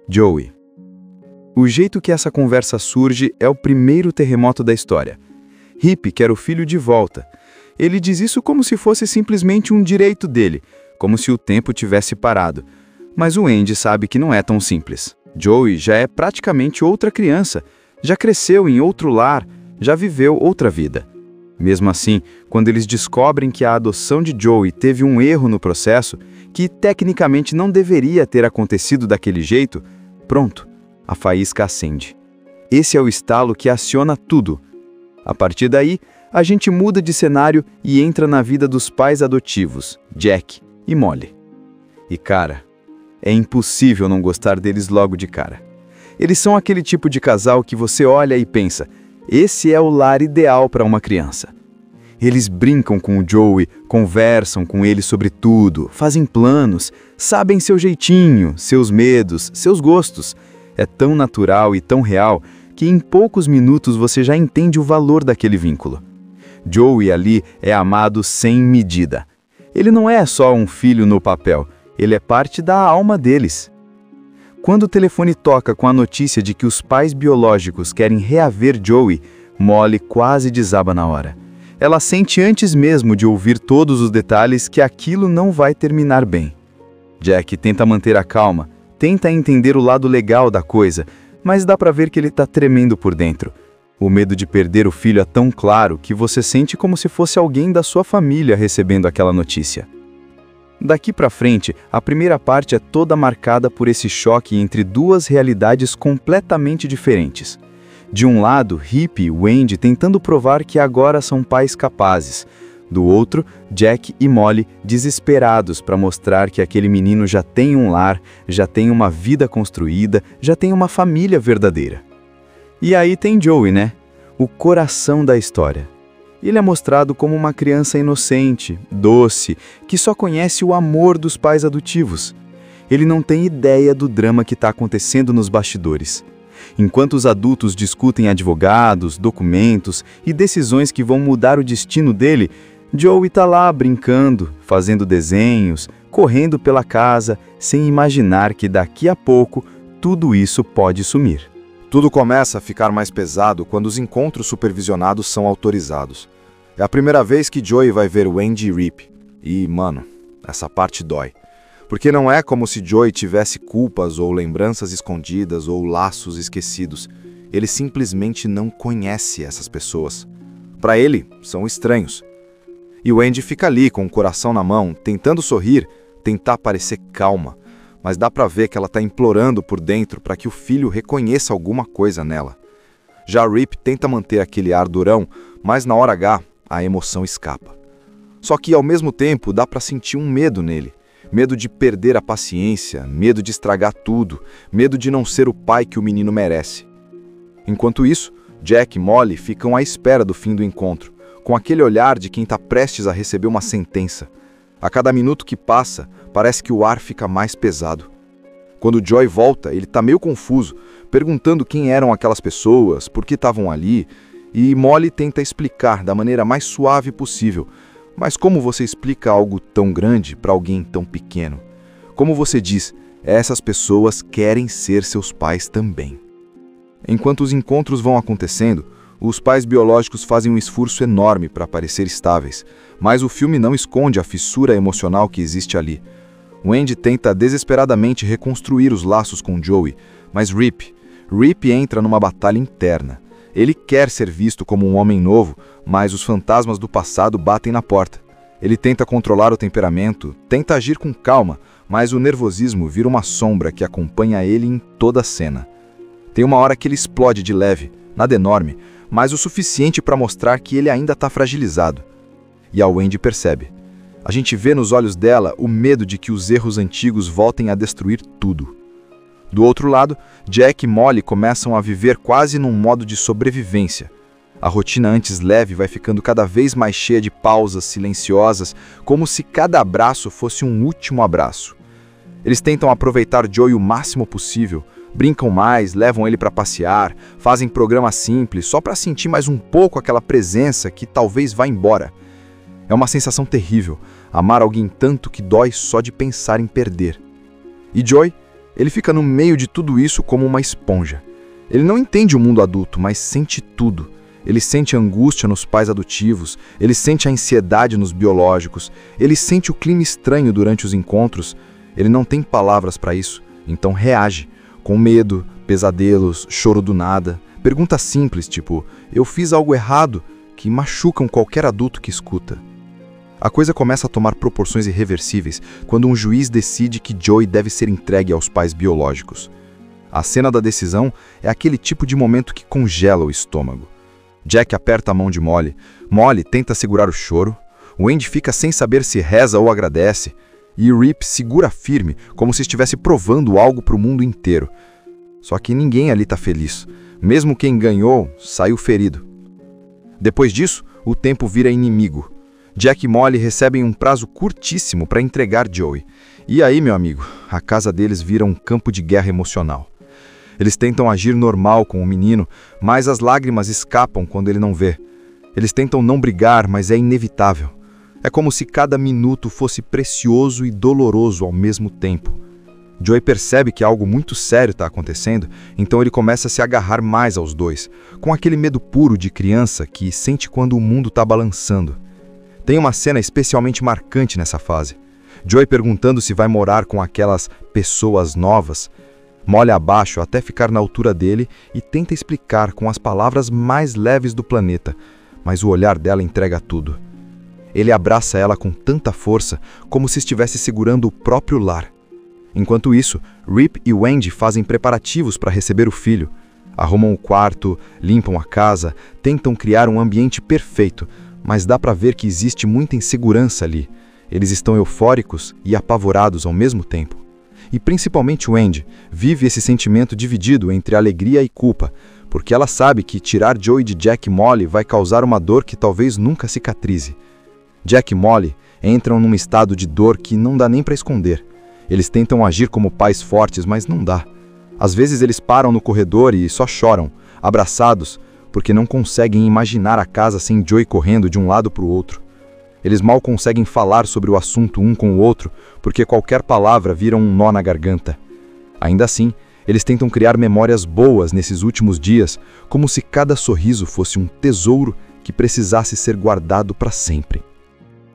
Joey. O jeito que essa conversa surge é o primeiro terremoto da história. Rip quer o filho de volta. Ele diz isso como se fosse simplesmente um direito dele, como se o tempo tivesse parado. Mas o Andy sabe que não é tão simples. Joey já é praticamente outra criança, já cresceu em outro lar, já viveu outra vida. Mesmo assim, quando eles descobrem que a adoção de Joey teve um erro no processo, que tecnicamente não deveria ter acontecido daquele jeito, pronto, a faísca acende. Esse é o estalo que aciona tudo. A partir daí, a gente muda de cenário e entra na vida dos pais adotivos, Jack e Molly. E cara, é impossível não gostar deles logo de cara. Eles são aquele tipo de casal que você olha e pensa: esse é o lar ideal para uma criança. Eles brincam com o Joey, conversam com ele sobre tudo, fazem planos, sabem seu jeitinho, seus medos, seus gostos. É tão natural e tão real que em poucos minutos você já entende o valor daquele vínculo. Joey ali é amado sem medida. Ele não é só um filho no papel, ele é parte da alma deles. Quando o telefone toca com a notícia de que os pais biológicos querem reaver Joey, Molly quase desaba na hora. Ela sente antes mesmo de ouvir todos os detalhes que aquilo não vai terminar bem. Jack tenta manter a calma, tenta entender o lado legal da coisa, mas dá pra ver que ele está tremendo por dentro. O medo de perder o filho é tão claro que você sente como se fosse alguém da sua família recebendo aquela notícia. Daqui pra frente, a primeira parte é toda marcada por esse choque entre duas realidades completamente diferentes. De um lado, Rip e Wendy tentando provar que agora são pais capazes. Do outro, Jack e Molly desesperados para mostrar que aquele menino já tem um lar, já tem uma vida construída, já tem uma família verdadeira. E aí tem Joey, né? O coração da história. Ele é mostrado como uma criança inocente, doce, que só conhece o amor dos pais adotivos. Ele não tem ideia do drama que está acontecendo nos bastidores. Enquanto os adultos discutem advogados, documentos e decisões que vão mudar o destino dele, Joey está lá brincando, fazendo desenhos, correndo pela casa, sem imaginar que daqui a pouco tudo isso pode sumir. Tudo começa a ficar mais pesado quando os encontros supervisionados são autorizados. É a primeira vez que Joey vai ver Wendy e Rip. E, mano, essa parte dói. Porque não é como se Joey tivesse culpas ou lembranças escondidas ou laços esquecidos. Ele simplesmente não conhece essas pessoas. Para ele, são estranhos. E Wendy fica ali com o coração na mão, tentando sorrir, tentar parecer calma. Mas dá pra ver que ela tá implorando por dentro para que o filho reconheça alguma coisa nela. Já Rip tenta manter aquele ar durão, mas na hora H, a emoção escapa. Só que ao mesmo tempo dá pra sentir um medo nele. Medo de perder a paciência, medo de estragar tudo, medo de não ser o pai que o menino merece. Enquanto isso, Jack e Molly ficam à espera do fim do encontro, com aquele olhar de quem está prestes a receber uma sentença. A cada minuto que passa, parece que o ar fica mais pesado. Quando Joey volta, ele está meio confuso, perguntando quem eram aquelas pessoas, por que estavam ali, e Molly tenta explicar da maneira mais suave possível. Mas como você explica algo tão grande para alguém tão pequeno? Como você diz, essas pessoas querem ser seus pais também. Enquanto os encontros vão acontecendo, os pais biológicos fazem um esforço enorme para parecer estáveis, mas o filme não esconde a fissura emocional que existe ali. Wendy tenta desesperadamente reconstruir os laços com Joey, mas Rip entra numa batalha interna. Ele quer ser visto como um homem novo, mas os fantasmas do passado batem na porta. Ele tenta controlar o temperamento, tenta agir com calma, mas o nervosismo vira uma sombra que acompanha ele em toda a cena. Tem uma hora que ele explode de leve, nada enorme, mas o suficiente para mostrar que ele ainda está fragilizado. E a Wendy percebe. A gente vê nos olhos dela o medo de que os erros antigos voltem a destruir tudo. Do outro lado, Jack e Molly começam a viver quase num modo de sobrevivência. A rotina antes leve vai ficando cada vez mais cheia de pausas silenciosas, como se cada abraço fosse um último abraço. Eles tentam aproveitar Joey o máximo possível, brincam mais, levam ele para passear, fazem programas simples só para sentir mais um pouco aquela presença que talvez vá embora. É uma sensação terrível, amar alguém tanto que dói só de pensar em perder. E Joey, ele fica no meio de tudo isso como uma esponja. Ele não entende o mundo adulto, mas sente tudo. Ele sente a angústia nos pais adotivos, ele sente a ansiedade nos biológicos, ele sente o clima estranho durante os encontros. Ele não tem palavras para isso, então reage, com medo, pesadelos, choro do nada, perguntas simples tipo, eu fiz algo errado, que machucam qualquer adulto que escuta. A coisa começa a tomar proporções irreversíveis quando um juiz decide que Joey deve ser entregue aos pais biológicos. A cena da decisão é aquele tipo de momento que congela o estômago. Jack aperta a mão de Molly, Molly tenta segurar o choro, Wendy fica sem saber se reza ou agradece, e Rip segura firme, como se estivesse provando algo para o mundo inteiro. Só que ninguém ali está feliz. Mesmo quem ganhou, saiu ferido. Depois disso, o tempo vira inimigo. Jack e Molly recebem um prazo curtíssimo para entregar Joey. E aí, meu amigo, a casa deles vira um campo de guerra emocional. Eles tentam agir normal com o menino, mas as lágrimas escapam quando ele não vê. Eles tentam não brigar, mas é inevitável. É como se cada minuto fosse precioso e doloroso ao mesmo tempo. Joey percebe que algo muito sério está acontecendo, então ele começa a se agarrar mais aos dois, com aquele medo puro de criança que sente quando o mundo está balançando. Tem uma cena especialmente marcante nessa fase. Joey perguntando se vai morar com aquelas pessoas novas. Molly abaixo até ficar na altura dele e tenta explicar com as palavras mais leves do planeta, mas o olhar dela entrega tudo. Ele abraça ela com tanta força, como se estivesse segurando o próprio lar. Enquanto isso, Rip e Wendy fazem preparativos para receber o filho. Arrumam o quarto, limpam a casa, tentam criar um ambiente perfeito, mas dá para ver que existe muita insegurança ali. Eles estão eufóricos e apavorados ao mesmo tempo. E principalmente Wendy vive esse sentimento dividido entre alegria e culpa, porque ela sabe que tirar Joey de Jack e Molly vai causar uma dor que talvez nunca cicatrize. Jack e Molly entram num estado de dor que não dá nem para esconder. Eles tentam agir como pais fortes, mas não dá. Às vezes eles param no corredor e só choram, abraçados, porque não conseguem imaginar a casa sem Joey correndo de um lado para o outro. Eles mal conseguem falar sobre o assunto um com o outro, porque qualquer palavra vira um nó na garganta. Ainda assim, eles tentam criar memórias boas nesses últimos dias, como se cada sorriso fosse um tesouro que precisasse ser guardado para sempre.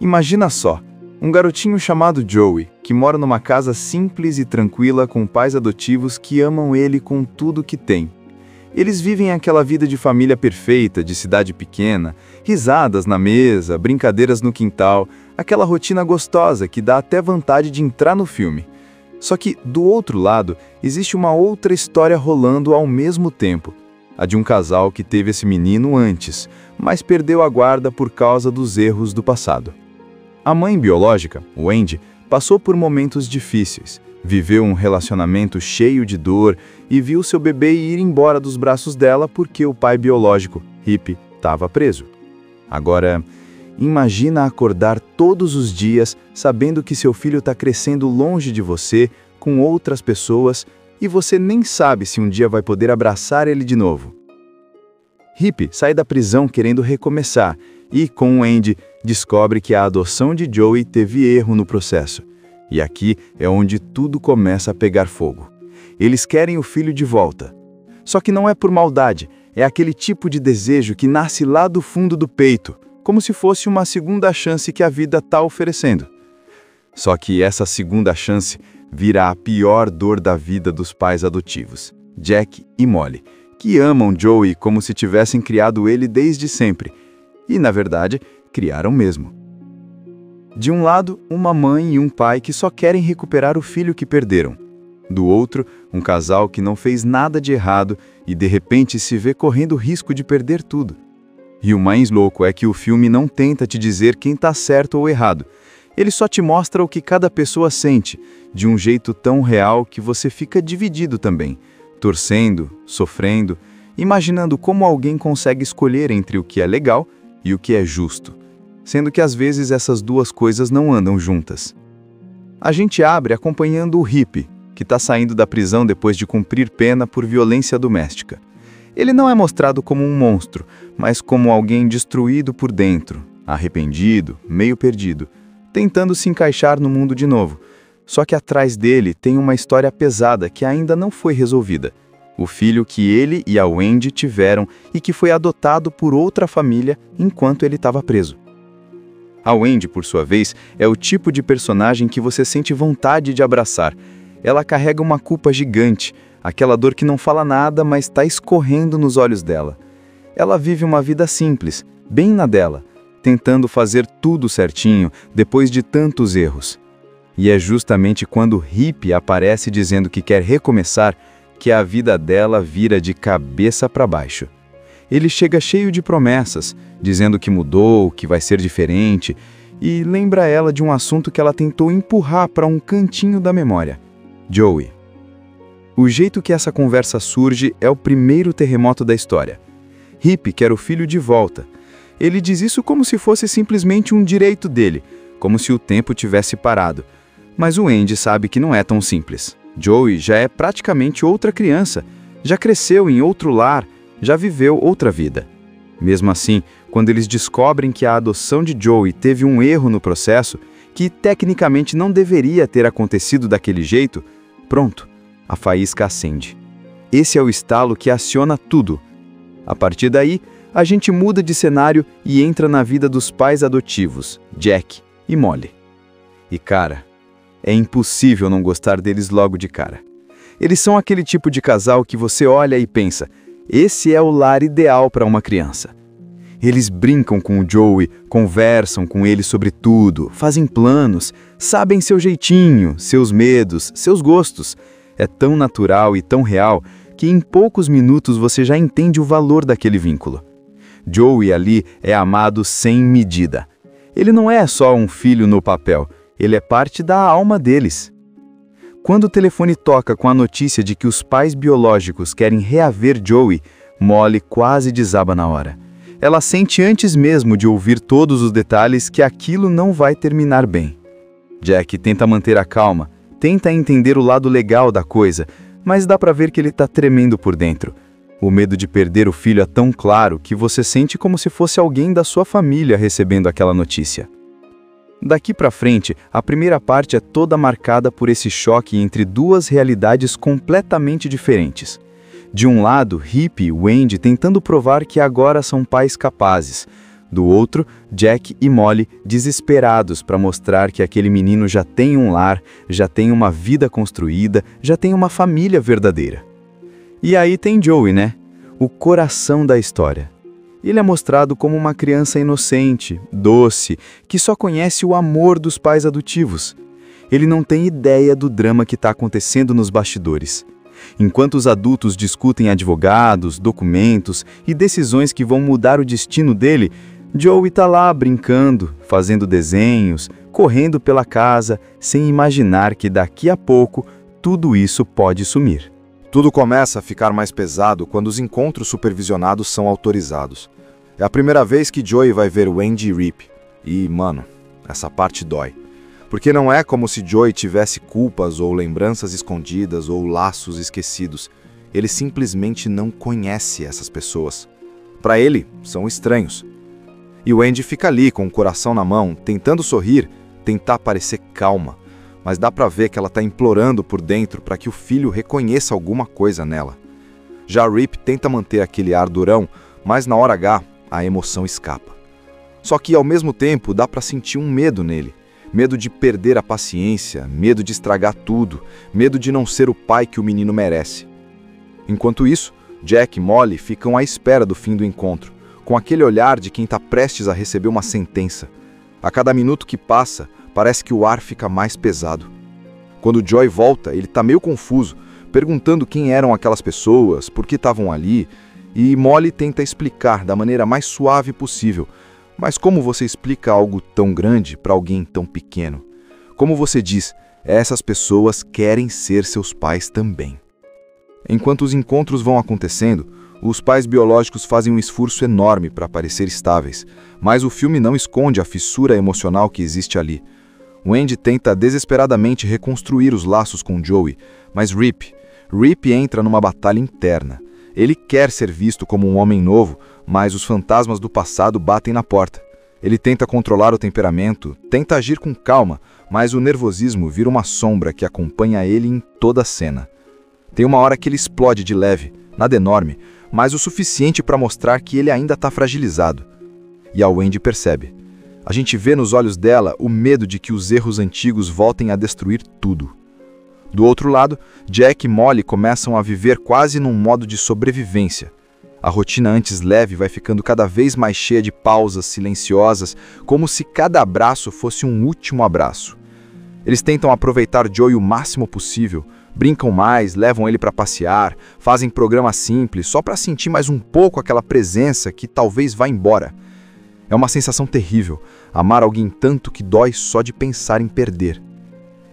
Imagina só, um garotinho chamado Joey, que mora numa casa simples e tranquila com pais adotivos que amam ele com tudo que tem. Eles vivem aquela vida de família perfeita, de cidade pequena, risadas na mesa, brincadeiras no quintal, aquela rotina gostosa que dá até vontade de entrar no filme. Só que, do outro lado, existe uma outra história rolando ao mesmo tempo. A de um casal que teve esse menino antes, mas perdeu a guarda por causa dos erros do passado. A mãe biológica, Wendy, passou por momentos difíceis. Viveu um relacionamento cheio de dor e viu seu bebê ir embora dos braços dela porque o pai biológico, Rip, estava preso. Agora, imagina acordar todos os dias sabendo que seu filho está crescendo longe de você, com outras pessoas, e você nem sabe se um dia vai poder abraçar ele de novo. Rip sai da prisão querendo recomeçar e, com Wendy, descobre que a adoção de Joey teve erro no processo. E aqui é onde tudo começa a pegar fogo. Eles querem o filho de volta. Só que não é por maldade, é aquele tipo de desejo que nasce lá do fundo do peito, como se fosse uma segunda chance que a vida está oferecendo. Só que essa segunda chance vira a pior dor da vida dos pais adotivos, Jack e Molly, que amam Joey como se tivessem criado ele desde sempre. E, na verdade, criaram mesmo. De um lado, uma mãe e um pai que só querem recuperar o filho que perderam. Do outro, um casal que não fez nada de errado e de repente se vê correndo o risco de perder tudo. E o mais louco é que o filme não tenta te dizer quem está certo ou errado. Ele só te mostra o que cada pessoa sente, de um jeito tão real que você fica dividido também, torcendo, sofrendo, imaginando como alguém consegue escolher entre o que é legal e o que é justo, sendo que às vezes essas duas coisas não andam juntas. A gente abre acompanhando o hippie, que está saindo da prisão depois de cumprir pena por violência doméstica. Ele não é mostrado como um monstro, mas como alguém destruído por dentro, arrependido, meio perdido, tentando se encaixar no mundo de novo. Só que atrás dele tem uma história pesada que ainda não foi resolvida. O filho que ele e a Wendy tiveram e que foi adotado por outra família enquanto ele estava preso. A Wendy, por sua vez, é o tipo de personagem que você sente vontade de abraçar. Ela carrega uma culpa gigante, aquela dor que não fala nada, mas está escorrendo nos olhos dela. Ela vive uma vida simples, bem na dela, tentando fazer tudo certinho depois de tantos erros. E é justamente quando o hippie aparece dizendo que quer recomeçar que a vida dela vira de cabeça para baixo. Ele chega cheio de promessas, dizendo que mudou, que vai ser diferente, e lembra ela de um assunto que ela tentou empurrar para um cantinho da memória: Joey. O jeito que essa conversa surge é o primeiro terremoto da história. Hippie quer o filho de volta. Ele diz isso como se fosse simplesmente um direito dele, como se o tempo tivesse parado. Mas o Andy sabe que não é tão simples. Joey já é praticamente outra criança, já cresceu em outro lar, já viveu outra vida. Mesmo assim, quando eles descobrem que a adoção de Joey teve um erro no processo, que tecnicamente não deveria ter acontecido daquele jeito, pronto, a faísca acende. Esse é o estalo que aciona tudo. A partir daí, a gente muda de cenário e entra na vida dos pais adotivos, Jack e Molly. E cara, é impossível não gostar deles logo de cara. Eles são aquele tipo de casal que você olha e pensa: esse é o lar ideal para uma criança. Eles brincam com o Joey, conversam com ele sobre tudo, fazem planos, sabem seu jeitinho, seus medos, seus gostos. É tão natural e tão real que em poucos minutos você já entende o valor daquele vínculo. Joey ali é amado sem medida. Ele não é só um filho no papel, ele é parte da alma deles. Quando o telefone toca com a notícia de que os pais biológicos querem reaver Joey, Molly quase desaba na hora. Ela sente antes mesmo de ouvir todos os detalhes que aquilo não vai terminar bem. Jack tenta manter a calma, tenta entender o lado legal da coisa, mas dá pra ver que ele tá tremendo por dentro. O medo de perder o filho é tão claro que você sente como se fosse alguém da sua família recebendo aquela notícia. Daqui pra frente, a primeira parte é toda marcada por esse choque entre duas realidades completamente diferentes. De um lado, Hippie e Wendy tentando provar que agora são pais capazes. Do outro, Jack e Molly desesperados para mostrar que aquele menino já tem um lar, já tem uma vida construída, já tem uma família verdadeira. E aí tem Joey, né? O coração da história. Ele é mostrado como uma criança inocente, doce, que só conhece o amor dos pais adotivos. Ele não tem ideia do drama que está acontecendo nos bastidores. Enquanto os adultos discutem advogados, documentos e decisões que vão mudar o destino dele, Joey está lá brincando, fazendo desenhos, correndo pela casa, sem imaginar que daqui a pouco tudo isso pode sumir. Tudo começa a ficar mais pesado quando os encontros supervisionados são autorizados. É a primeira vez que Joey vai ver Wendy e Rip. E, mano, essa parte dói. Porque não é como se Joey tivesse culpas ou lembranças escondidas ou laços esquecidos. Ele simplesmente não conhece essas pessoas. Para ele, são estranhos. E Wendy fica ali com o coração na mão, tentando sorrir, tentar parecer calma. Mas dá pra ver que ela tá implorando por dentro para que o filho reconheça alguma coisa nela. Já Rip tenta manter aquele ar durão, mas na hora H, a emoção escapa. Só que ao mesmo tempo dá pra sentir um medo nele. Medo de perder a paciência, medo de estragar tudo, medo de não ser o pai que o menino merece. Enquanto isso, Jack e Molly ficam à espera do fim do encontro, com aquele olhar de quem está prestes a receber uma sentença. A cada minuto que passa, parece que o ar fica mais pesado. Quando o Joey volta, ele tá meio confuso, perguntando quem eram aquelas pessoas, por que estavam ali, e Molly tenta explicar da maneira mais suave possível. Mas como você explica algo tão grande para alguém tão pequeno? Como você diz, essas pessoas querem ser seus pais também. Enquanto os encontros vão acontecendo, os pais biológicos fazem um esforço enorme para parecer estáveis, mas o filme não esconde a fissura emocional que existe ali. O Andy tenta desesperadamente reconstruir os laços com Joey, mas Rip entra numa batalha interna. Ele quer ser visto como um homem novo, mas os fantasmas do passado batem na porta. Ele tenta controlar o temperamento, tenta agir com calma, mas o nervosismo vira uma sombra que acompanha ele em toda a cena. Tem uma hora que ele explode de leve, nada enorme, mas o suficiente para mostrar que ele ainda está fragilizado. E a Wendy percebe. A gente vê nos olhos dela o medo de que os erros antigos voltem a destruir tudo. Do outro lado, Jack e Molly começam a viver quase num modo de sobrevivência. A rotina antes leve vai ficando cada vez mais cheia de pausas silenciosas, como se cada abraço fosse um último abraço. Eles tentam aproveitar Joey o máximo possível, brincam mais, levam ele para passear, fazem programas simples só para sentir mais um pouco aquela presença que talvez vá embora. É uma sensação terrível, amar alguém tanto que dói só de pensar em perder.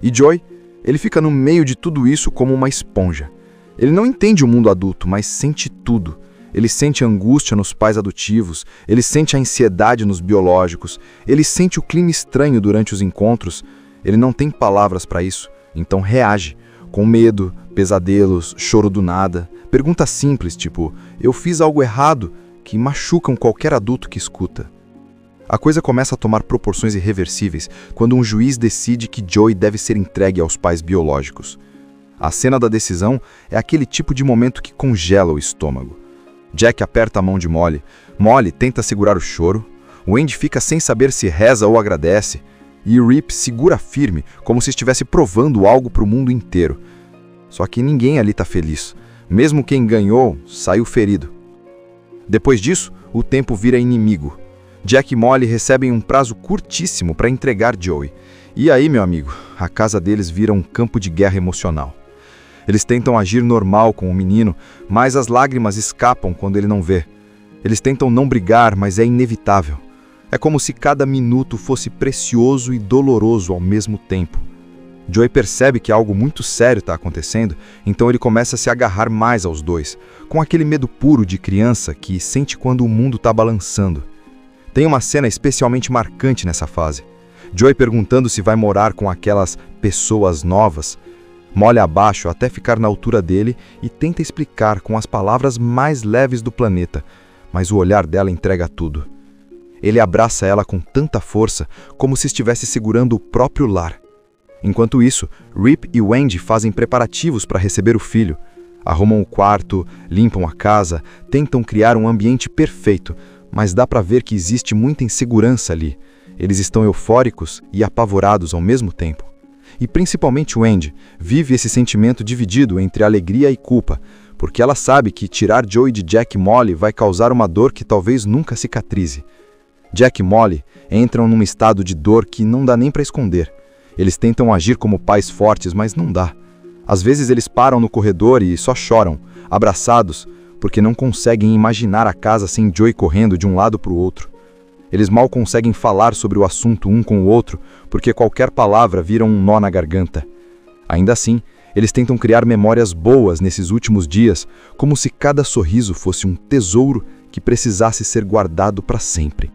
E Joey, ele fica no meio de tudo isso como uma esponja. Ele não entende o mundo adulto, mas sente tudo. Ele sente a angústia nos pais adotivos, ele sente a ansiedade nos biológicos, ele sente o clima estranho durante os encontros. Ele não tem palavras para isso, então reage, com medo, pesadelos, choro do nada, perguntas simples tipo, eu fiz algo errado, que machucam qualquer adulto que escuta. A coisa começa a tomar proporções irreversíveis quando um juiz decide que Joey deve ser entregue aos pais biológicos. A cena da decisão é aquele tipo de momento que congela o estômago. Jack aperta a mão de Molly. Molly tenta segurar o choro. O Andy fica sem saber se reza ou agradece. E Rip segura firme, como se estivesse provando algo para o mundo inteiro. Só que ninguém ali está feliz. Mesmo quem ganhou, saiu ferido. Depois disso, o tempo vira inimigo. Jack e Molly recebem um prazo curtíssimo para entregar Joey. E aí, meu amigo, a casa deles vira um campo de guerra emocional. Eles tentam agir normal com o menino, mas as lágrimas escapam quando ele não vê. Eles tentam não brigar, mas é inevitável. É como se cada minuto fosse precioso e doloroso ao mesmo tempo. Joey percebe que algo muito sério está acontecendo, então ele começa a se agarrar mais aos dois, com aquele medo puro de criança que sente quando o mundo está balançando. Tem uma cena especialmente marcante nessa fase. Joey perguntando se vai morar com aquelas pessoas novas. Molly abaixo até ficar na altura dele e tenta explicar com as palavras mais leves do planeta, mas o olhar dela entrega tudo. Ele abraça ela com tanta força, como se estivesse segurando o próprio lar. Enquanto isso, Rip e Wendy fazem preparativos para receber o filho. Arrumam o quarto, limpam a casa, tentam criar um ambiente perfeito, mas dá para ver que existe muita insegurança ali. Eles estão eufóricos e apavorados ao mesmo tempo. E principalmente Wendy vive esse sentimento dividido entre alegria e culpa, porque ela sabe que tirar Joey de Jack e Molly vai causar uma dor que talvez nunca cicatrize. Jack e Molly entram num estado de dor que não dá nem para esconder. Eles tentam agir como pais fortes, mas não dá. Às vezes eles param no corredor e só choram, abraçados, porque não conseguem imaginar a casa sem Joey correndo de um lado para o outro. Eles mal conseguem falar sobre o assunto um com o outro, porque qualquer palavra vira um nó na garganta. Ainda assim, eles tentam criar memórias boas nesses últimos dias, como se cada sorriso fosse um tesouro que precisasse ser guardado para sempre.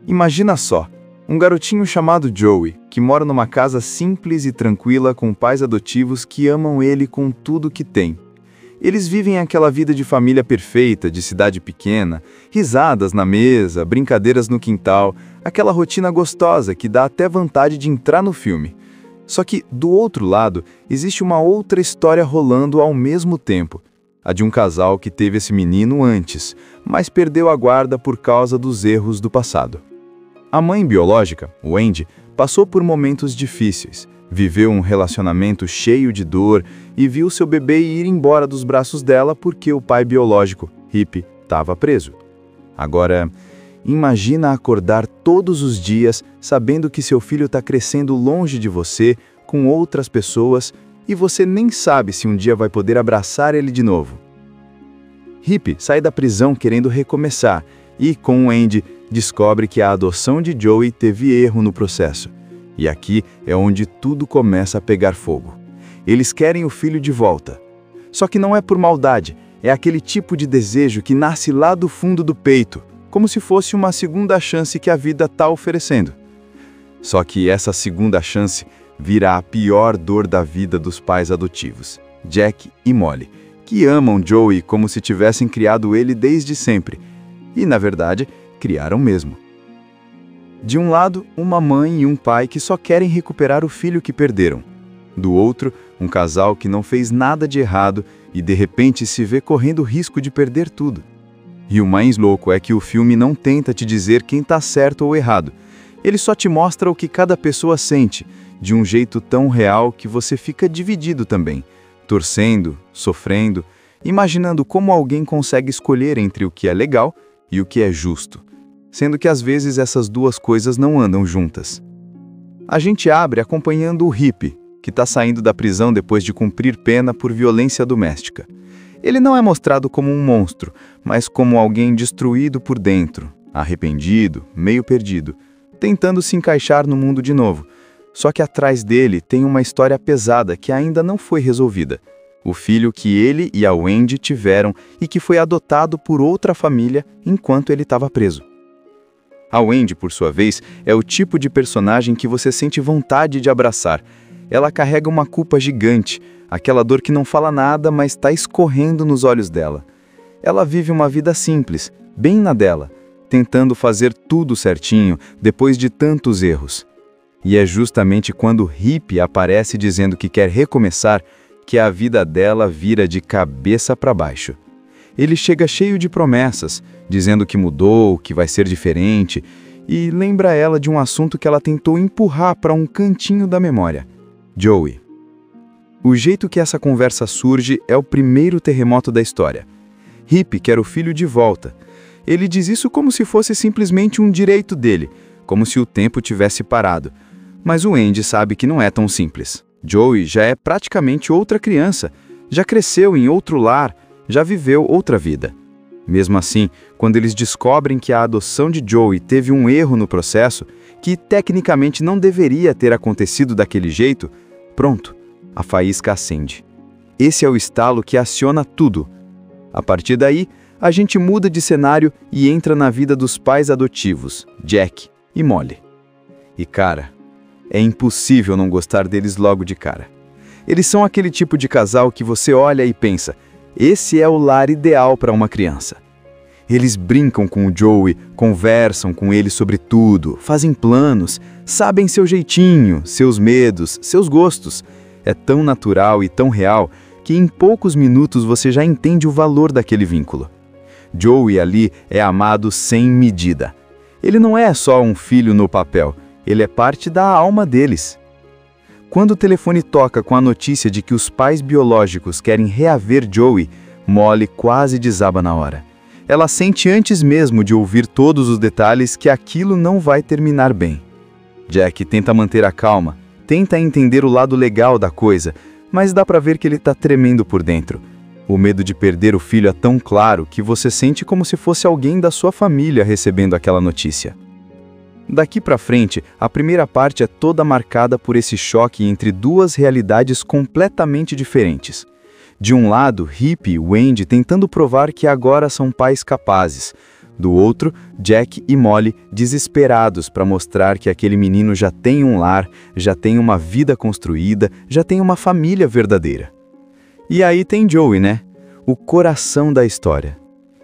Imagina só, um garotinho chamado Joey, que mora numa casa simples e tranquila com pais adotivos que amam ele com tudo que tem. Eles vivem aquela vida de família perfeita, de cidade pequena, risadas na mesa, brincadeiras no quintal, aquela rotina gostosa que dá até vontade de entrar no filme. Só que, do outro lado, existe uma outra história rolando ao mesmo tempo. A de um casal que teve esse menino antes, mas perdeu a guarda por causa dos erros do passado. A mãe biológica, Wendy, passou por momentos difíceis. Viveu um relacionamento cheio de dor e viu seu bebê ir embora dos braços dela porque o pai biológico, Rip, estava preso. Agora, imagina acordar todos os dias sabendo que seu filho está crescendo longe de você, com outras pessoas, e você nem sabe se um dia vai poder abraçar ele de novo. Rip sai da prisão querendo recomeçar e, com o Andy, descobre que a adoção de Joey teve erro no processo. E aqui é onde tudo começa a pegar fogo. Eles querem o filho de volta. Só que não é por maldade, é aquele tipo de desejo que nasce lá do fundo do peito, como se fosse uma segunda chance que a vida está oferecendo. Só que essa segunda chance vira a pior dor da vida dos pais adotivos, Jack e Molly, que amam Joey como se tivessem criado ele desde sempre. E, na verdade, criaram mesmo. De um lado, uma mãe e um pai que só querem recuperar o filho que perderam. Do outro, um casal que não fez nada de errado e de repente se vê correndo risco de perder tudo. E o mais louco é que o filme não tenta te dizer quem está certo ou errado. Ele só te mostra o que cada pessoa sente, de um jeito tão real que você fica dividido também, torcendo, sofrendo, imaginando como alguém consegue escolher entre o que é legal e o que é justo, sendo que às vezes essas duas coisas não andam juntas. A gente abre acompanhando o Rip, que está saindo da prisão depois de cumprir pena por violência doméstica. Ele não é mostrado como um monstro, mas como alguém destruído por dentro, arrependido, meio perdido, tentando se encaixar no mundo de novo. Só que atrás dele tem uma história pesada que ainda não foi resolvida. O filho que ele e a Wendy tiveram e que foi adotado por outra família enquanto ele estava preso. A Wendy, por sua vez, é o tipo de personagem que você sente vontade de abraçar. Ela carrega uma culpa gigante, aquela dor que não fala nada, mas está escorrendo nos olhos dela. Ela vive uma vida simples, bem na dela, tentando fazer tudo certinho depois de tantos erros. E é justamente quando Rip aparece dizendo que quer recomeçar que a vida dela vira de cabeça para baixo. Ele chega cheio de promessas, dizendo que mudou, que vai ser diferente, e lembra ela de um assunto que ela tentou empurrar para um cantinho da memória: Joey. O jeito que essa conversa surge é o primeiro terremoto da história. Rip quer o filho de volta. Ele diz isso como se fosse simplesmente um direito dele, como se o tempo tivesse parado. Mas o Andy sabe que não é tão simples. Joey já é praticamente outra criança, já cresceu em outro lar, já viveu outra vida. Mesmo assim, quando eles descobrem que a adoção de Joey teve um erro no processo, que tecnicamente não deveria ter acontecido daquele jeito, pronto, a faísca acende. Esse é o estalo que aciona tudo. A partir daí, a gente muda de cenário e entra na vida dos pais adotivos, Jack e Molly. E cara, é impossível não gostar deles logo de cara. Eles são aquele tipo de casal que você olha e pensa: esse é o lar ideal para uma criança. Eles brincam com o Joey, conversam com ele sobre tudo, fazem planos, sabem seu jeitinho, seus medos, seus gostos. É tão natural e tão real que em poucos minutos você já entende o valor daquele vínculo. Joey ali é amado sem medida. Ele não é só um filho no papel, ele é parte da alma deles. Quando o telefone toca com a notícia de que os pais biológicos querem reaver Joey, Molly quase desaba na hora. Ela sente antes mesmo de ouvir todos os detalhes que aquilo não vai terminar bem. Jack tenta manter a calma, tenta entender o lado legal da coisa, mas dá pra ver que ele tá tremendo por dentro. O medo de perder o filho é tão claro que você sente como se fosse alguém da sua família recebendo aquela notícia. Daqui pra frente, a primeira parte é toda marcada por esse choque entre duas realidades completamente diferentes. De um lado, Rip e Wendy tentando provar que agora são pais capazes. Do outro, Jack e Molly desesperados para mostrar que aquele menino já tem um lar, já tem uma vida construída, já tem uma família verdadeira. E aí tem Joey, né? O coração da história.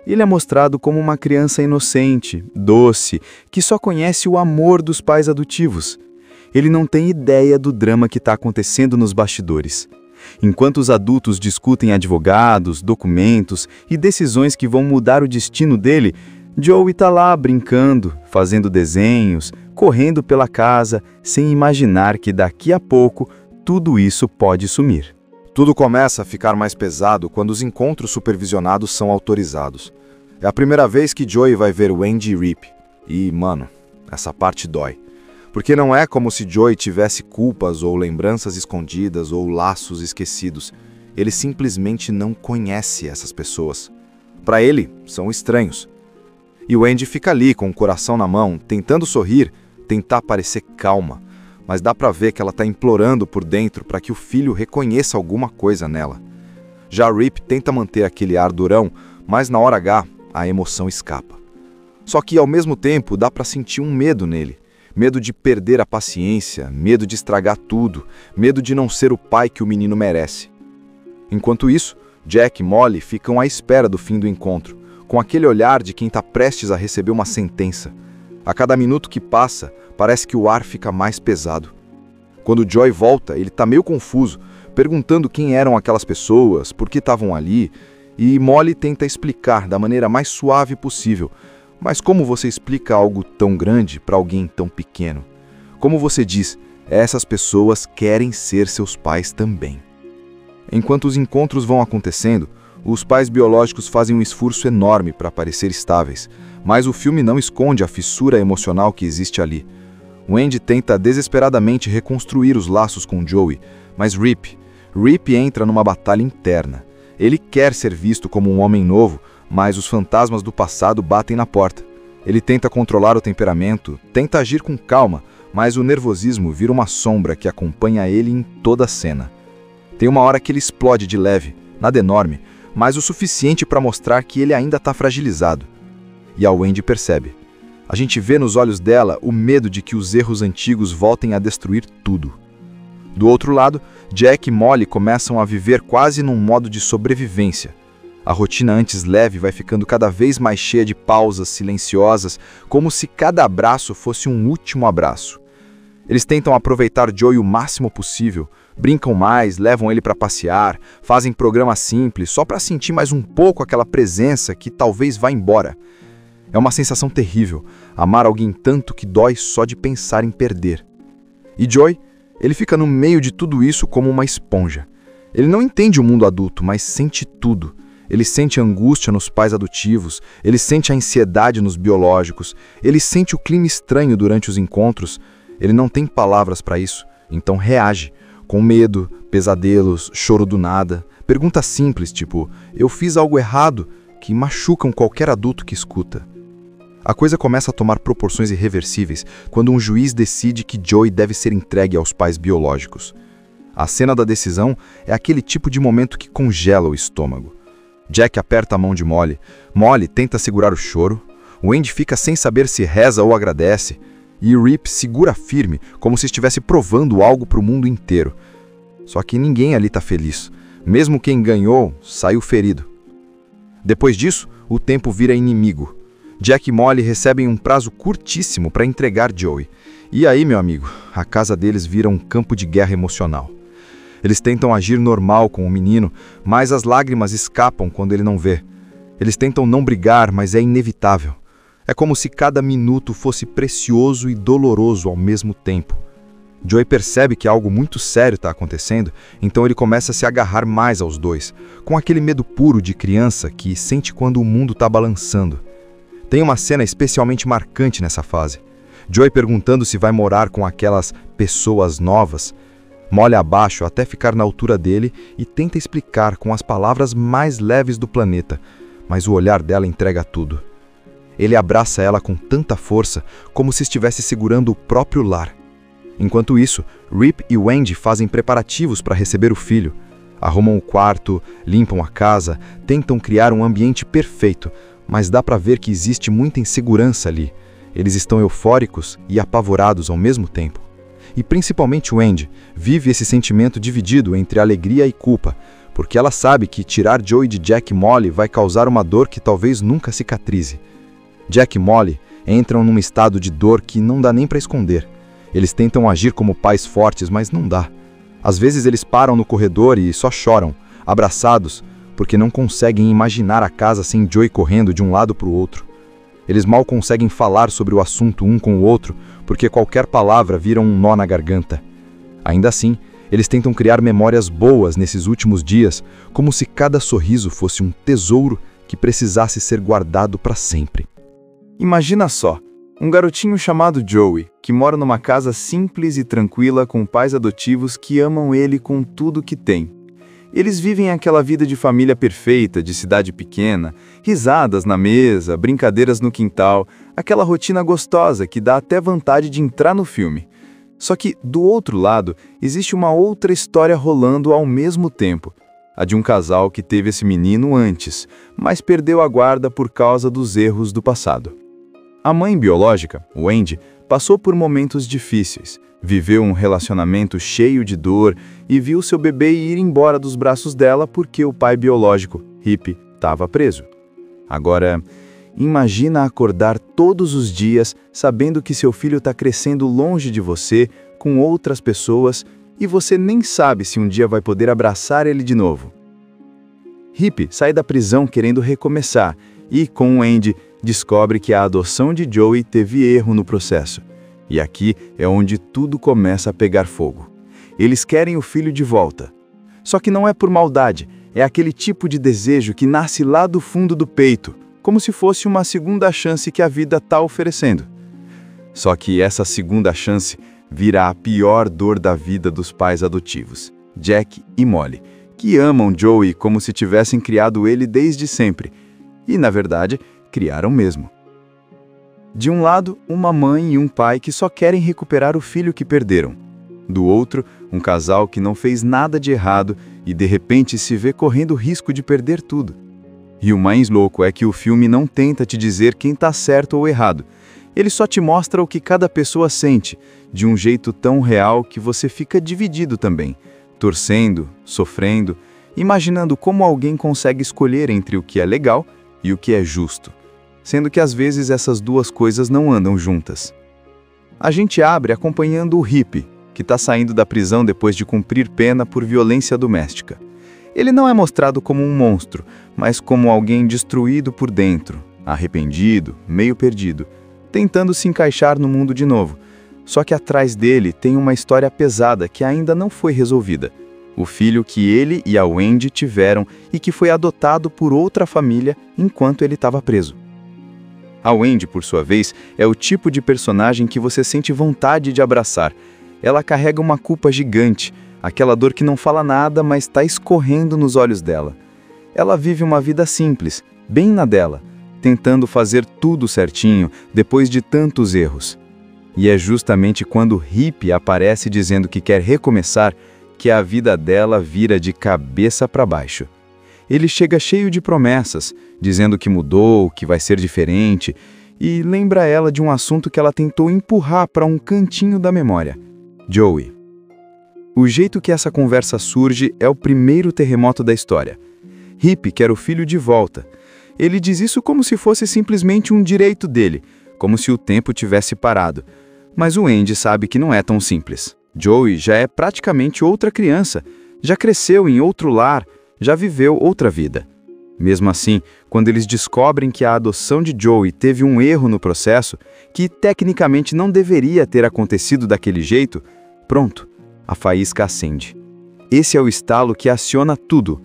Ele é mostrado como uma criança inocente, doce, que só conhece o amor dos pais adotivos. Ele não tem ideia do drama que está acontecendo nos bastidores. Enquanto os adultos discutem advogados, documentos e decisões que vão mudar o destino dele, Joey está lá brincando, fazendo desenhos, correndo pela casa, sem imaginar que daqui a pouco tudo isso pode sumir. Tudo começa a ficar mais pesado quando os encontros supervisionados são autorizados. É a primeira vez que Joey vai ver Wendy e Rip. E, mano, essa parte dói. Porque não é como se Joey tivesse culpas ou lembranças escondidas ou laços esquecidos. Ele simplesmente não conhece essas pessoas. Para ele, são estranhos. E o Andy fica ali com o coração na mão, tentando sorrir, tentar parecer calma, mas dá para ver que ela está implorando por dentro para que o filho reconheça alguma coisa nela. Já Rip tenta manter aquele ar durão, mas na hora H, a emoção escapa. Só que ao mesmo tempo dá para sentir um medo nele. Medo de perder a paciência, medo de estragar tudo, medo de não ser o pai que o menino merece. Enquanto isso, Jack e Molly ficam à espera do fim do encontro, com aquele olhar de quem está prestes a receber uma sentença. A cada minuto que passa, parece que o ar fica mais pesado. Quando Joey volta, ele está meio confuso, perguntando quem eram aquelas pessoas, por que estavam ali, e Molly tenta explicar da maneira mais suave possível. Mas como você explica algo tão grande para alguém tão pequeno? Como você diz, essas pessoas querem ser seus pais também. Enquanto os encontros vão acontecendo, os pais biológicos fazem um esforço enorme para parecer estáveis, mas o filme não esconde a fissura emocional que existe ali. O Andy tenta desesperadamente reconstruir os laços com Joey, mas Rip entra numa batalha interna. Ele quer ser visto como um homem novo, mas os fantasmas do passado batem na porta. Ele tenta controlar o temperamento, tenta agir com calma, mas o nervosismo vira uma sombra que acompanha ele em toda a cena. Tem uma hora que ele explode de leve, nada enorme, mas o suficiente para mostrar que ele ainda está fragilizado. E a Wendy percebe. A gente vê nos olhos dela o medo de que os erros antigos voltem a destruir tudo. Do outro lado, Jack e Molly começam a viver quase num modo de sobrevivência. A rotina antes leve vai ficando cada vez mais cheia de pausas silenciosas, como se cada abraço fosse um último abraço. Eles tentam aproveitar Joey o máximo possível, brincam mais, levam ele para passear, fazem programas simples, só para sentir mais um pouco aquela presença que talvez vá embora. É uma sensação terrível, amar alguém tanto que dói só de pensar em perder. E Joey, ele fica no meio de tudo isso como uma esponja. Ele não entende o mundo adulto, mas sente tudo. Ele sente a angústia nos pais adotivos, ele sente a ansiedade nos biológicos, ele sente o clima estranho durante os encontros. Ele não tem palavras para isso, então reage, com medo, pesadelos, choro do nada, perguntas simples tipo, eu fiz algo errado, que machucam qualquer adulto que escuta. A coisa começa a tomar proporções irreversíveis quando um juiz decide que Joey deve ser entregue aos pais biológicos. A cena da decisão é aquele tipo de momento que congela o estômago. Jack aperta a mão de Molly. Molly tenta segurar o choro. O Andy fica sem saber se reza ou agradece. E Rip segura firme, como se estivesse provando algo para o mundo inteiro. Só que ninguém ali está feliz. Mesmo quem ganhou, saiu ferido. Depois disso, o tempo vira inimigo. Jack e Molly recebem um prazo curtíssimo para entregar Joey. E aí, meu amigo, a casa deles vira um campo de guerra emocional. Eles tentam agir normal com o menino, mas as lágrimas escapam quando ele não vê. Eles tentam não brigar, mas é inevitável. É como se cada minuto fosse precioso e doloroso ao mesmo tempo. Joey percebe que algo muito sério está acontecendo, então ele começa a se agarrar mais aos dois, com aquele medo puro de criança que sente quando o mundo está balançando. Tem uma cena especialmente marcante nessa fase. Joey perguntando se vai morar com aquelas pessoas novas. Molly abaixo até ficar na altura dele e tenta explicar com as palavras mais leves do planeta, mas o olhar dela entrega tudo. Ele abraça ela com tanta força, como se estivesse segurando o próprio lar. Enquanto isso, Rip e Wendy fazem preparativos para receber o filho. Arrumam o quarto, limpam a casa, tentam criar um ambiente perfeito, mas dá para ver que existe muita insegurança ali. Eles estão eufóricos e apavorados ao mesmo tempo. E principalmente Wendy vive esse sentimento dividido entre alegria e culpa, porque ela sabe que tirar Joey de Jack e Molly vai causar uma dor que talvez nunca cicatrize. Jack e Molly entram num estado de dor que não dá nem para esconder. Eles tentam agir como pais fortes, mas não dá. Às vezes eles param no corredor e só choram, abraçados, porque não conseguem imaginar a casa sem Joey correndo de um lado para o outro. Eles mal conseguem falar sobre o assunto um com o outro, porque qualquer palavra vira um nó na garganta. Ainda assim, eles tentam criar memórias boas nesses últimos dias, como se cada sorriso fosse um tesouro que precisasse ser guardado para sempre. Imagina só, Um garotinho chamado Joey, que mora numa casa simples e tranquila com pais adotivos que amam ele com tudo que tem. Eles vivem aquela vida de família perfeita, de cidade pequena, risadas na mesa, brincadeiras no quintal, aquela rotina gostosa que dá até vontade de entrar no filme. Só que, do outro lado, existe uma outra história rolando ao mesmo tempo. A de um casal que teve esse menino antes, mas perdeu a guarda por causa dos erros do passado. A mãe biológica, Wendy, passou por momentos difíceis, viveu um relacionamento cheio de dor e viu seu bebê ir embora dos braços dela porque o pai biológico, Hip, estava preso. Agora, imagina acordar todos os dias sabendo que seu filho está crescendo longe de você, com outras pessoas, e você nem sabe se um dia vai poder abraçar ele de novo. Hip sai da prisão querendo recomeçar e, com Wendy, descobre que a adoção de Joey teve erro no processo. E aqui é onde tudo começa a pegar fogo. Eles querem o filho de volta. Só que não é por maldade, é aquele tipo de desejo que nasce lá do fundo do peito, como se fosse uma segunda chance que a vida está oferecendo. Só que essa segunda chance vira a pior dor da vida dos pais adotivos, Jack e Molly, que amam Joey como se tivessem criado ele desde sempre. E, na verdade, criaram mesmo. De um lado, uma mãe e um pai que só querem recuperar o filho que perderam. Do outro, um casal que não fez nada de errado e de repente se vê correndo o risco de perder tudo. E o mais louco é que o filme não tenta te dizer quem está certo ou errado. Ele só te mostra o que cada pessoa sente, de um jeito tão real que você fica dividido também, torcendo, sofrendo, imaginando como alguém consegue escolher entre o que é legal e o que é justo, sendo que às vezes essas duas coisas não andam juntas. A gente abre acompanhando o Hip, que está saindo da prisão depois de cumprir pena por violência doméstica. Ele não é mostrado como um monstro, mas como alguém destruído por dentro, arrependido, meio perdido, tentando se encaixar no mundo de novo. Só que atrás dele tem uma história pesada que ainda não foi resolvida. O filho que ele e a Wendy tiveram e que foi adotado por outra família enquanto ele estava preso. A Wendy, por sua vez, é o tipo de personagem que você sente vontade de abraçar. Ela carrega uma culpa gigante, aquela dor que não fala nada, mas está escorrendo nos olhos dela. Ela vive uma vida simples, bem na dela, tentando fazer tudo certinho depois de tantos erros. E é justamente quando Hip aparece dizendo que quer recomeçar que a vida dela vira de cabeça para baixo. Ele chega cheio de promessas, dizendo que mudou, que vai ser diferente, e lembra ela de um assunto que ela tentou empurrar para um cantinho da memória: Joey. O jeito que essa conversa surge é o primeiro terremoto da história. Hip quer o filho de volta. Ele diz isso como se fosse simplesmente um direito dele, como se o tempo tivesse parado. Mas o Andy sabe que não é tão simples. Joey já é praticamente outra criança, já cresceu em outro lar, já viveu outra vida. Mesmo assim, quando eles descobrem que a adoção de Joey teve um erro no processo, que tecnicamente não deveria ter acontecido daquele jeito, pronto, a faísca acende. Esse é o estalo que aciona tudo.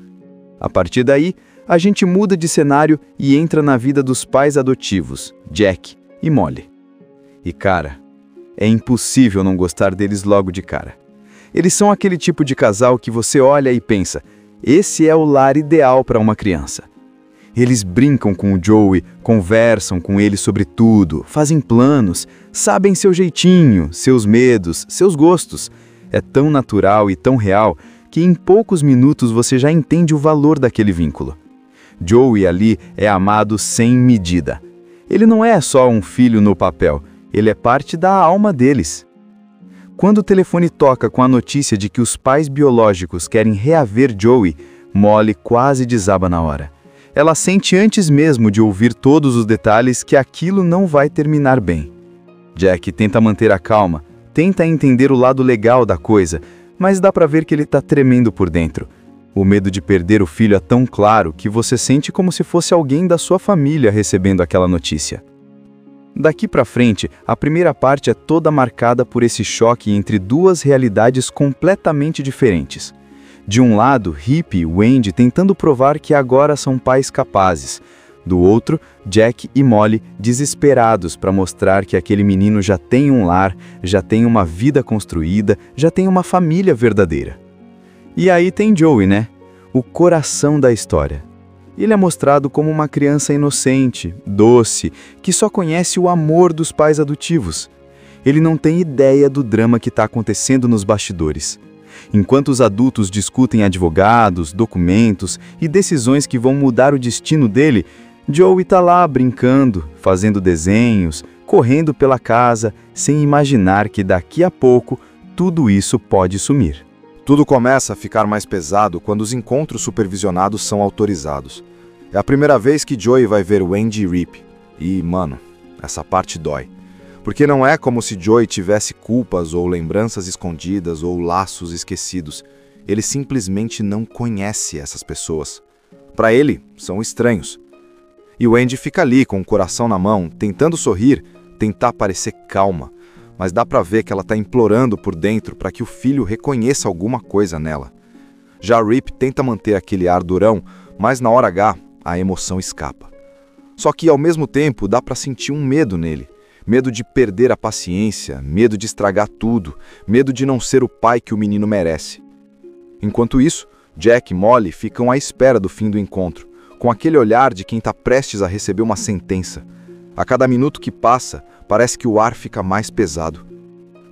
A partir daí, a gente muda de cenário e entra na vida dos pais adotivos, Jack e Molly. E cara, é impossível não gostar deles logo de cara. Eles são aquele tipo de casal que você olha e pensa: esse é o lar ideal para uma criança. Eles brincam com o Joey, conversam com ele sobre tudo, fazem planos, sabem seu jeitinho, seus medos, seus gostos. É tão natural e tão real que em poucos minutos você já entende o valor daquele vínculo. Joey ali é amado sem medida. Ele não é só um filho no papel, ele é parte da alma deles. Quando o telefone toca com a notícia de que os pais biológicos querem reaver Joey, Molly quase desaba na hora. Ela sente antes mesmo de ouvir todos os detalhes que aquilo não vai terminar bem. Jack tenta manter a calma, tenta entender o lado legal da coisa, mas dá pra ver que ele tá tremendo por dentro. O medo de perder o filho é tão claro que você sente como se fosse alguém da sua família recebendo aquela notícia. Daqui pra frente, a primeira parte é toda marcada por esse choque entre duas realidades completamente diferentes. De um lado, Hip e Wendy tentando provar que agora são pais capazes. Do outro, Jack e Molly desesperados para mostrar que aquele menino já tem um lar, já tem uma vida construída, já tem uma família verdadeira. E aí tem Joey, né? O coração da história. Ele é mostrado como uma criança inocente, doce, que só conhece o amor dos pais adotivos. Ele não tem ideia do drama que está acontecendo nos bastidores. Enquanto os adultos discutem advogados, documentos e decisões que vão mudar o destino dele, Joey está lá brincando, fazendo desenhos, correndo pela casa, sem imaginar que daqui a pouco tudo isso pode sumir. Tudo começa a ficar mais pesado quando os encontros supervisionados são autorizados. É a primeira vez que Joey vai ver Wendy e Rip. E, mano, essa parte dói. Porque não é como se Joey tivesse culpas ou lembranças escondidas ou laços esquecidos. Ele simplesmente não conhece essas pessoas. Para ele, são estranhos. E Wendy fica ali com o coração na mão, tentando sorrir, tentar parecer calma. Mas dá pra ver que ela tá implorando por dentro para que o filho reconheça alguma coisa nela. Já Rip tenta manter aquele ar durão, mas na hora H, a emoção escapa. Só que ao mesmo tempo dá pra sentir um medo nele. Medo de perder a paciência, medo de estragar tudo, medo de não ser o pai que o menino merece. Enquanto isso, Jack e Molly ficam à espera do fim do encontro, com aquele olhar de quem tá prestes a receber uma sentença. A cada minuto que passa, parece que o ar fica mais pesado.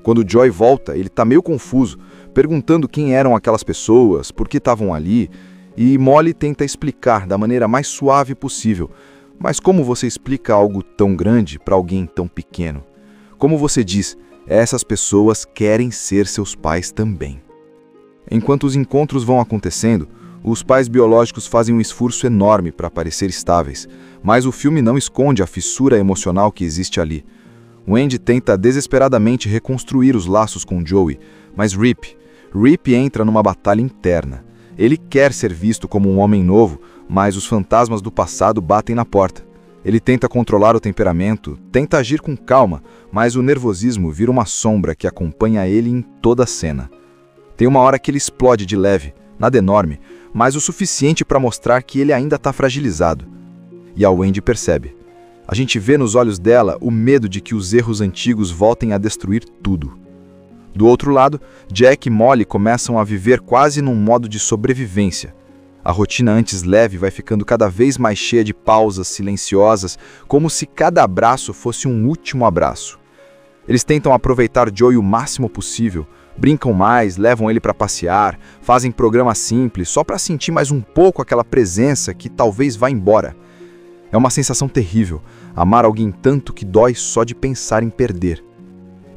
Quando Joey volta, ele tá meio confuso, perguntando quem eram aquelas pessoas, por que estavam ali, e Molly tenta explicar da maneira mais suave possível. Mas como você explica algo tão grande para alguém tão pequeno? Como você diz, essas pessoas querem ser seus pais também. Enquanto os encontros vão acontecendo, os pais biológicos fazem um esforço enorme para parecer estáveis, mas o filme não esconde a fissura emocional que existe ali. Wendy tenta desesperadamente reconstruir os laços com Joey, mas Rip entra numa batalha interna. Ele quer ser visto como um homem novo, mas os fantasmas do passado batem na porta. Ele tenta controlar o temperamento, tenta agir com calma, mas o nervosismo vira uma sombra que acompanha ele em toda a cena. Tem uma hora que ele explode de leve, nada enorme, mas o suficiente para mostrar que ele ainda está fragilizado. E a Wendy percebe. A gente vê nos olhos dela o medo de que os erros antigos voltem a destruir tudo. Do outro lado, Jack e Molly começam a viver quase num modo de sobrevivência. A rotina antes leve vai ficando cada vez mais cheia de pausas silenciosas, como se cada abraço fosse um último abraço. Eles tentam aproveitar Joey o máximo possível, brincam mais, levam ele para passear, fazem programas simples só para sentir mais um pouco aquela presença que talvez vá embora. É uma sensação terrível, amar alguém tanto que dói só de pensar em perder.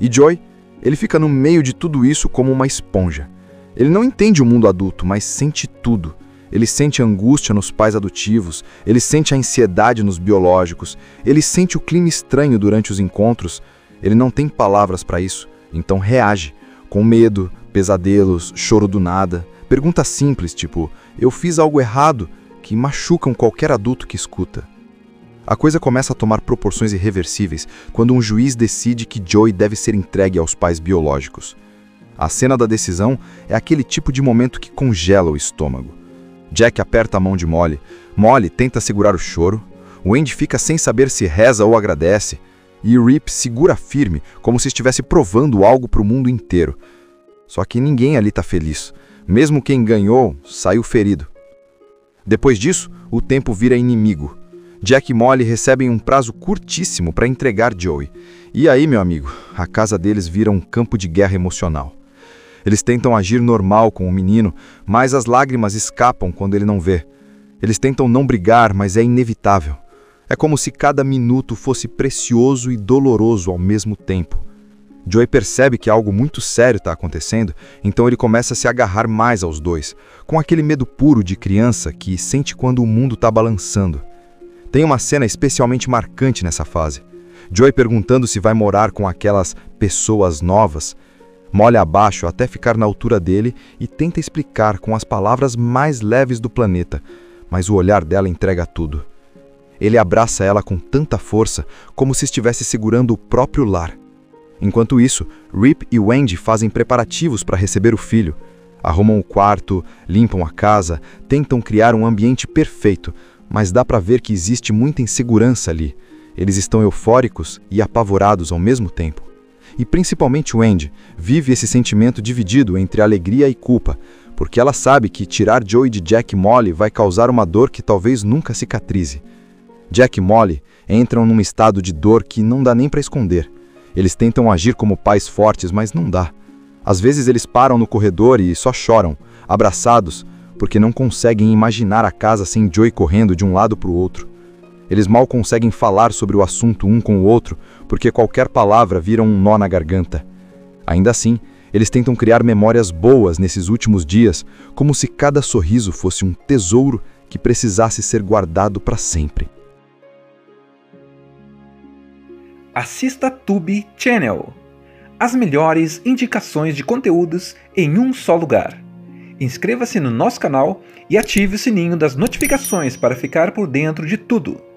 E Joey? Ele fica no meio de tudo isso como uma esponja. Ele não entende o mundo adulto, mas sente tudo. Ele sente a angústia nos pais adotivos, ele sente a ansiedade nos biológicos, ele sente o clima estranho durante os encontros. Ele não tem palavras para isso, então reage, com medo, pesadelos, choro do nada, perguntas simples tipo, eu fiz algo errado, que machucam qualquer adulto que escuta. A coisa começa a tomar proporções irreversíveis quando um juiz decide que Joey deve ser entregue aos pais biológicos. A cena da decisão é aquele tipo de momento que congela o estômago. Jack aperta a mão de Molly, Molly tenta segurar o choro, Wendy fica sem saber se reza ou agradece, e Rip segura firme, como se estivesse provando algo para o mundo inteiro. Só que ninguém ali está feliz, mesmo quem ganhou saiu ferido. Depois disso, o tempo vira inimigo. Jack e Molly recebem um prazo curtíssimo para entregar Joey. E aí, meu amigo, a casa deles vira um campo de guerra emocional. Eles tentam agir normal com o menino, mas as lágrimas escapam quando ele não vê. Eles tentam não brigar, mas é inevitável. É como se cada minuto fosse precioso e doloroso ao mesmo tempo. Joey percebe que algo muito sério está acontecendo, então ele começa a se agarrar mais aos dois, com aquele medo puro de criança que sente quando o mundo está balançando. Tem uma cena especialmente marcante nessa fase. Joey perguntando se vai morar com aquelas pessoas novas. Molly abaixo até ficar na altura dele e tenta explicar com as palavras mais leves do planeta, mas o olhar dela entrega tudo. Ele abraça ela com tanta força como se estivesse segurando o próprio lar. Enquanto isso, Rip e Wendy fazem preparativos para receber o filho. Arrumam o quarto, limpam a casa, tentam criar um ambiente perfeito, mas dá pra ver que existe muita insegurança ali. Eles estão eufóricos e apavorados ao mesmo tempo. E principalmente Wendy vive esse sentimento dividido entre alegria e culpa, porque ela sabe que tirar Joey de Jack e Molly vai causar uma dor que talvez nunca cicatrize. Jack e Molly entram num estado de dor que não dá nem para esconder. Eles tentam agir como pais fortes, mas não dá. Às vezes eles param no corredor e só choram, abraçados, porque não conseguem imaginar a casa sem Joey correndo de um lado para o outro. Eles mal conseguem falar sobre o assunto um com o outro, porque qualquer palavra vira um nó na garganta. Ainda assim, eles tentam criar memórias boas nesses últimos dias, como se cada sorriso fosse um tesouro que precisasse ser guardado para sempre. Assista Tubi Channel. As melhores indicações de conteúdos em um só lugar. Inscreva-se no nosso canal e ative o sininho das notificações para ficar por dentro de tudo.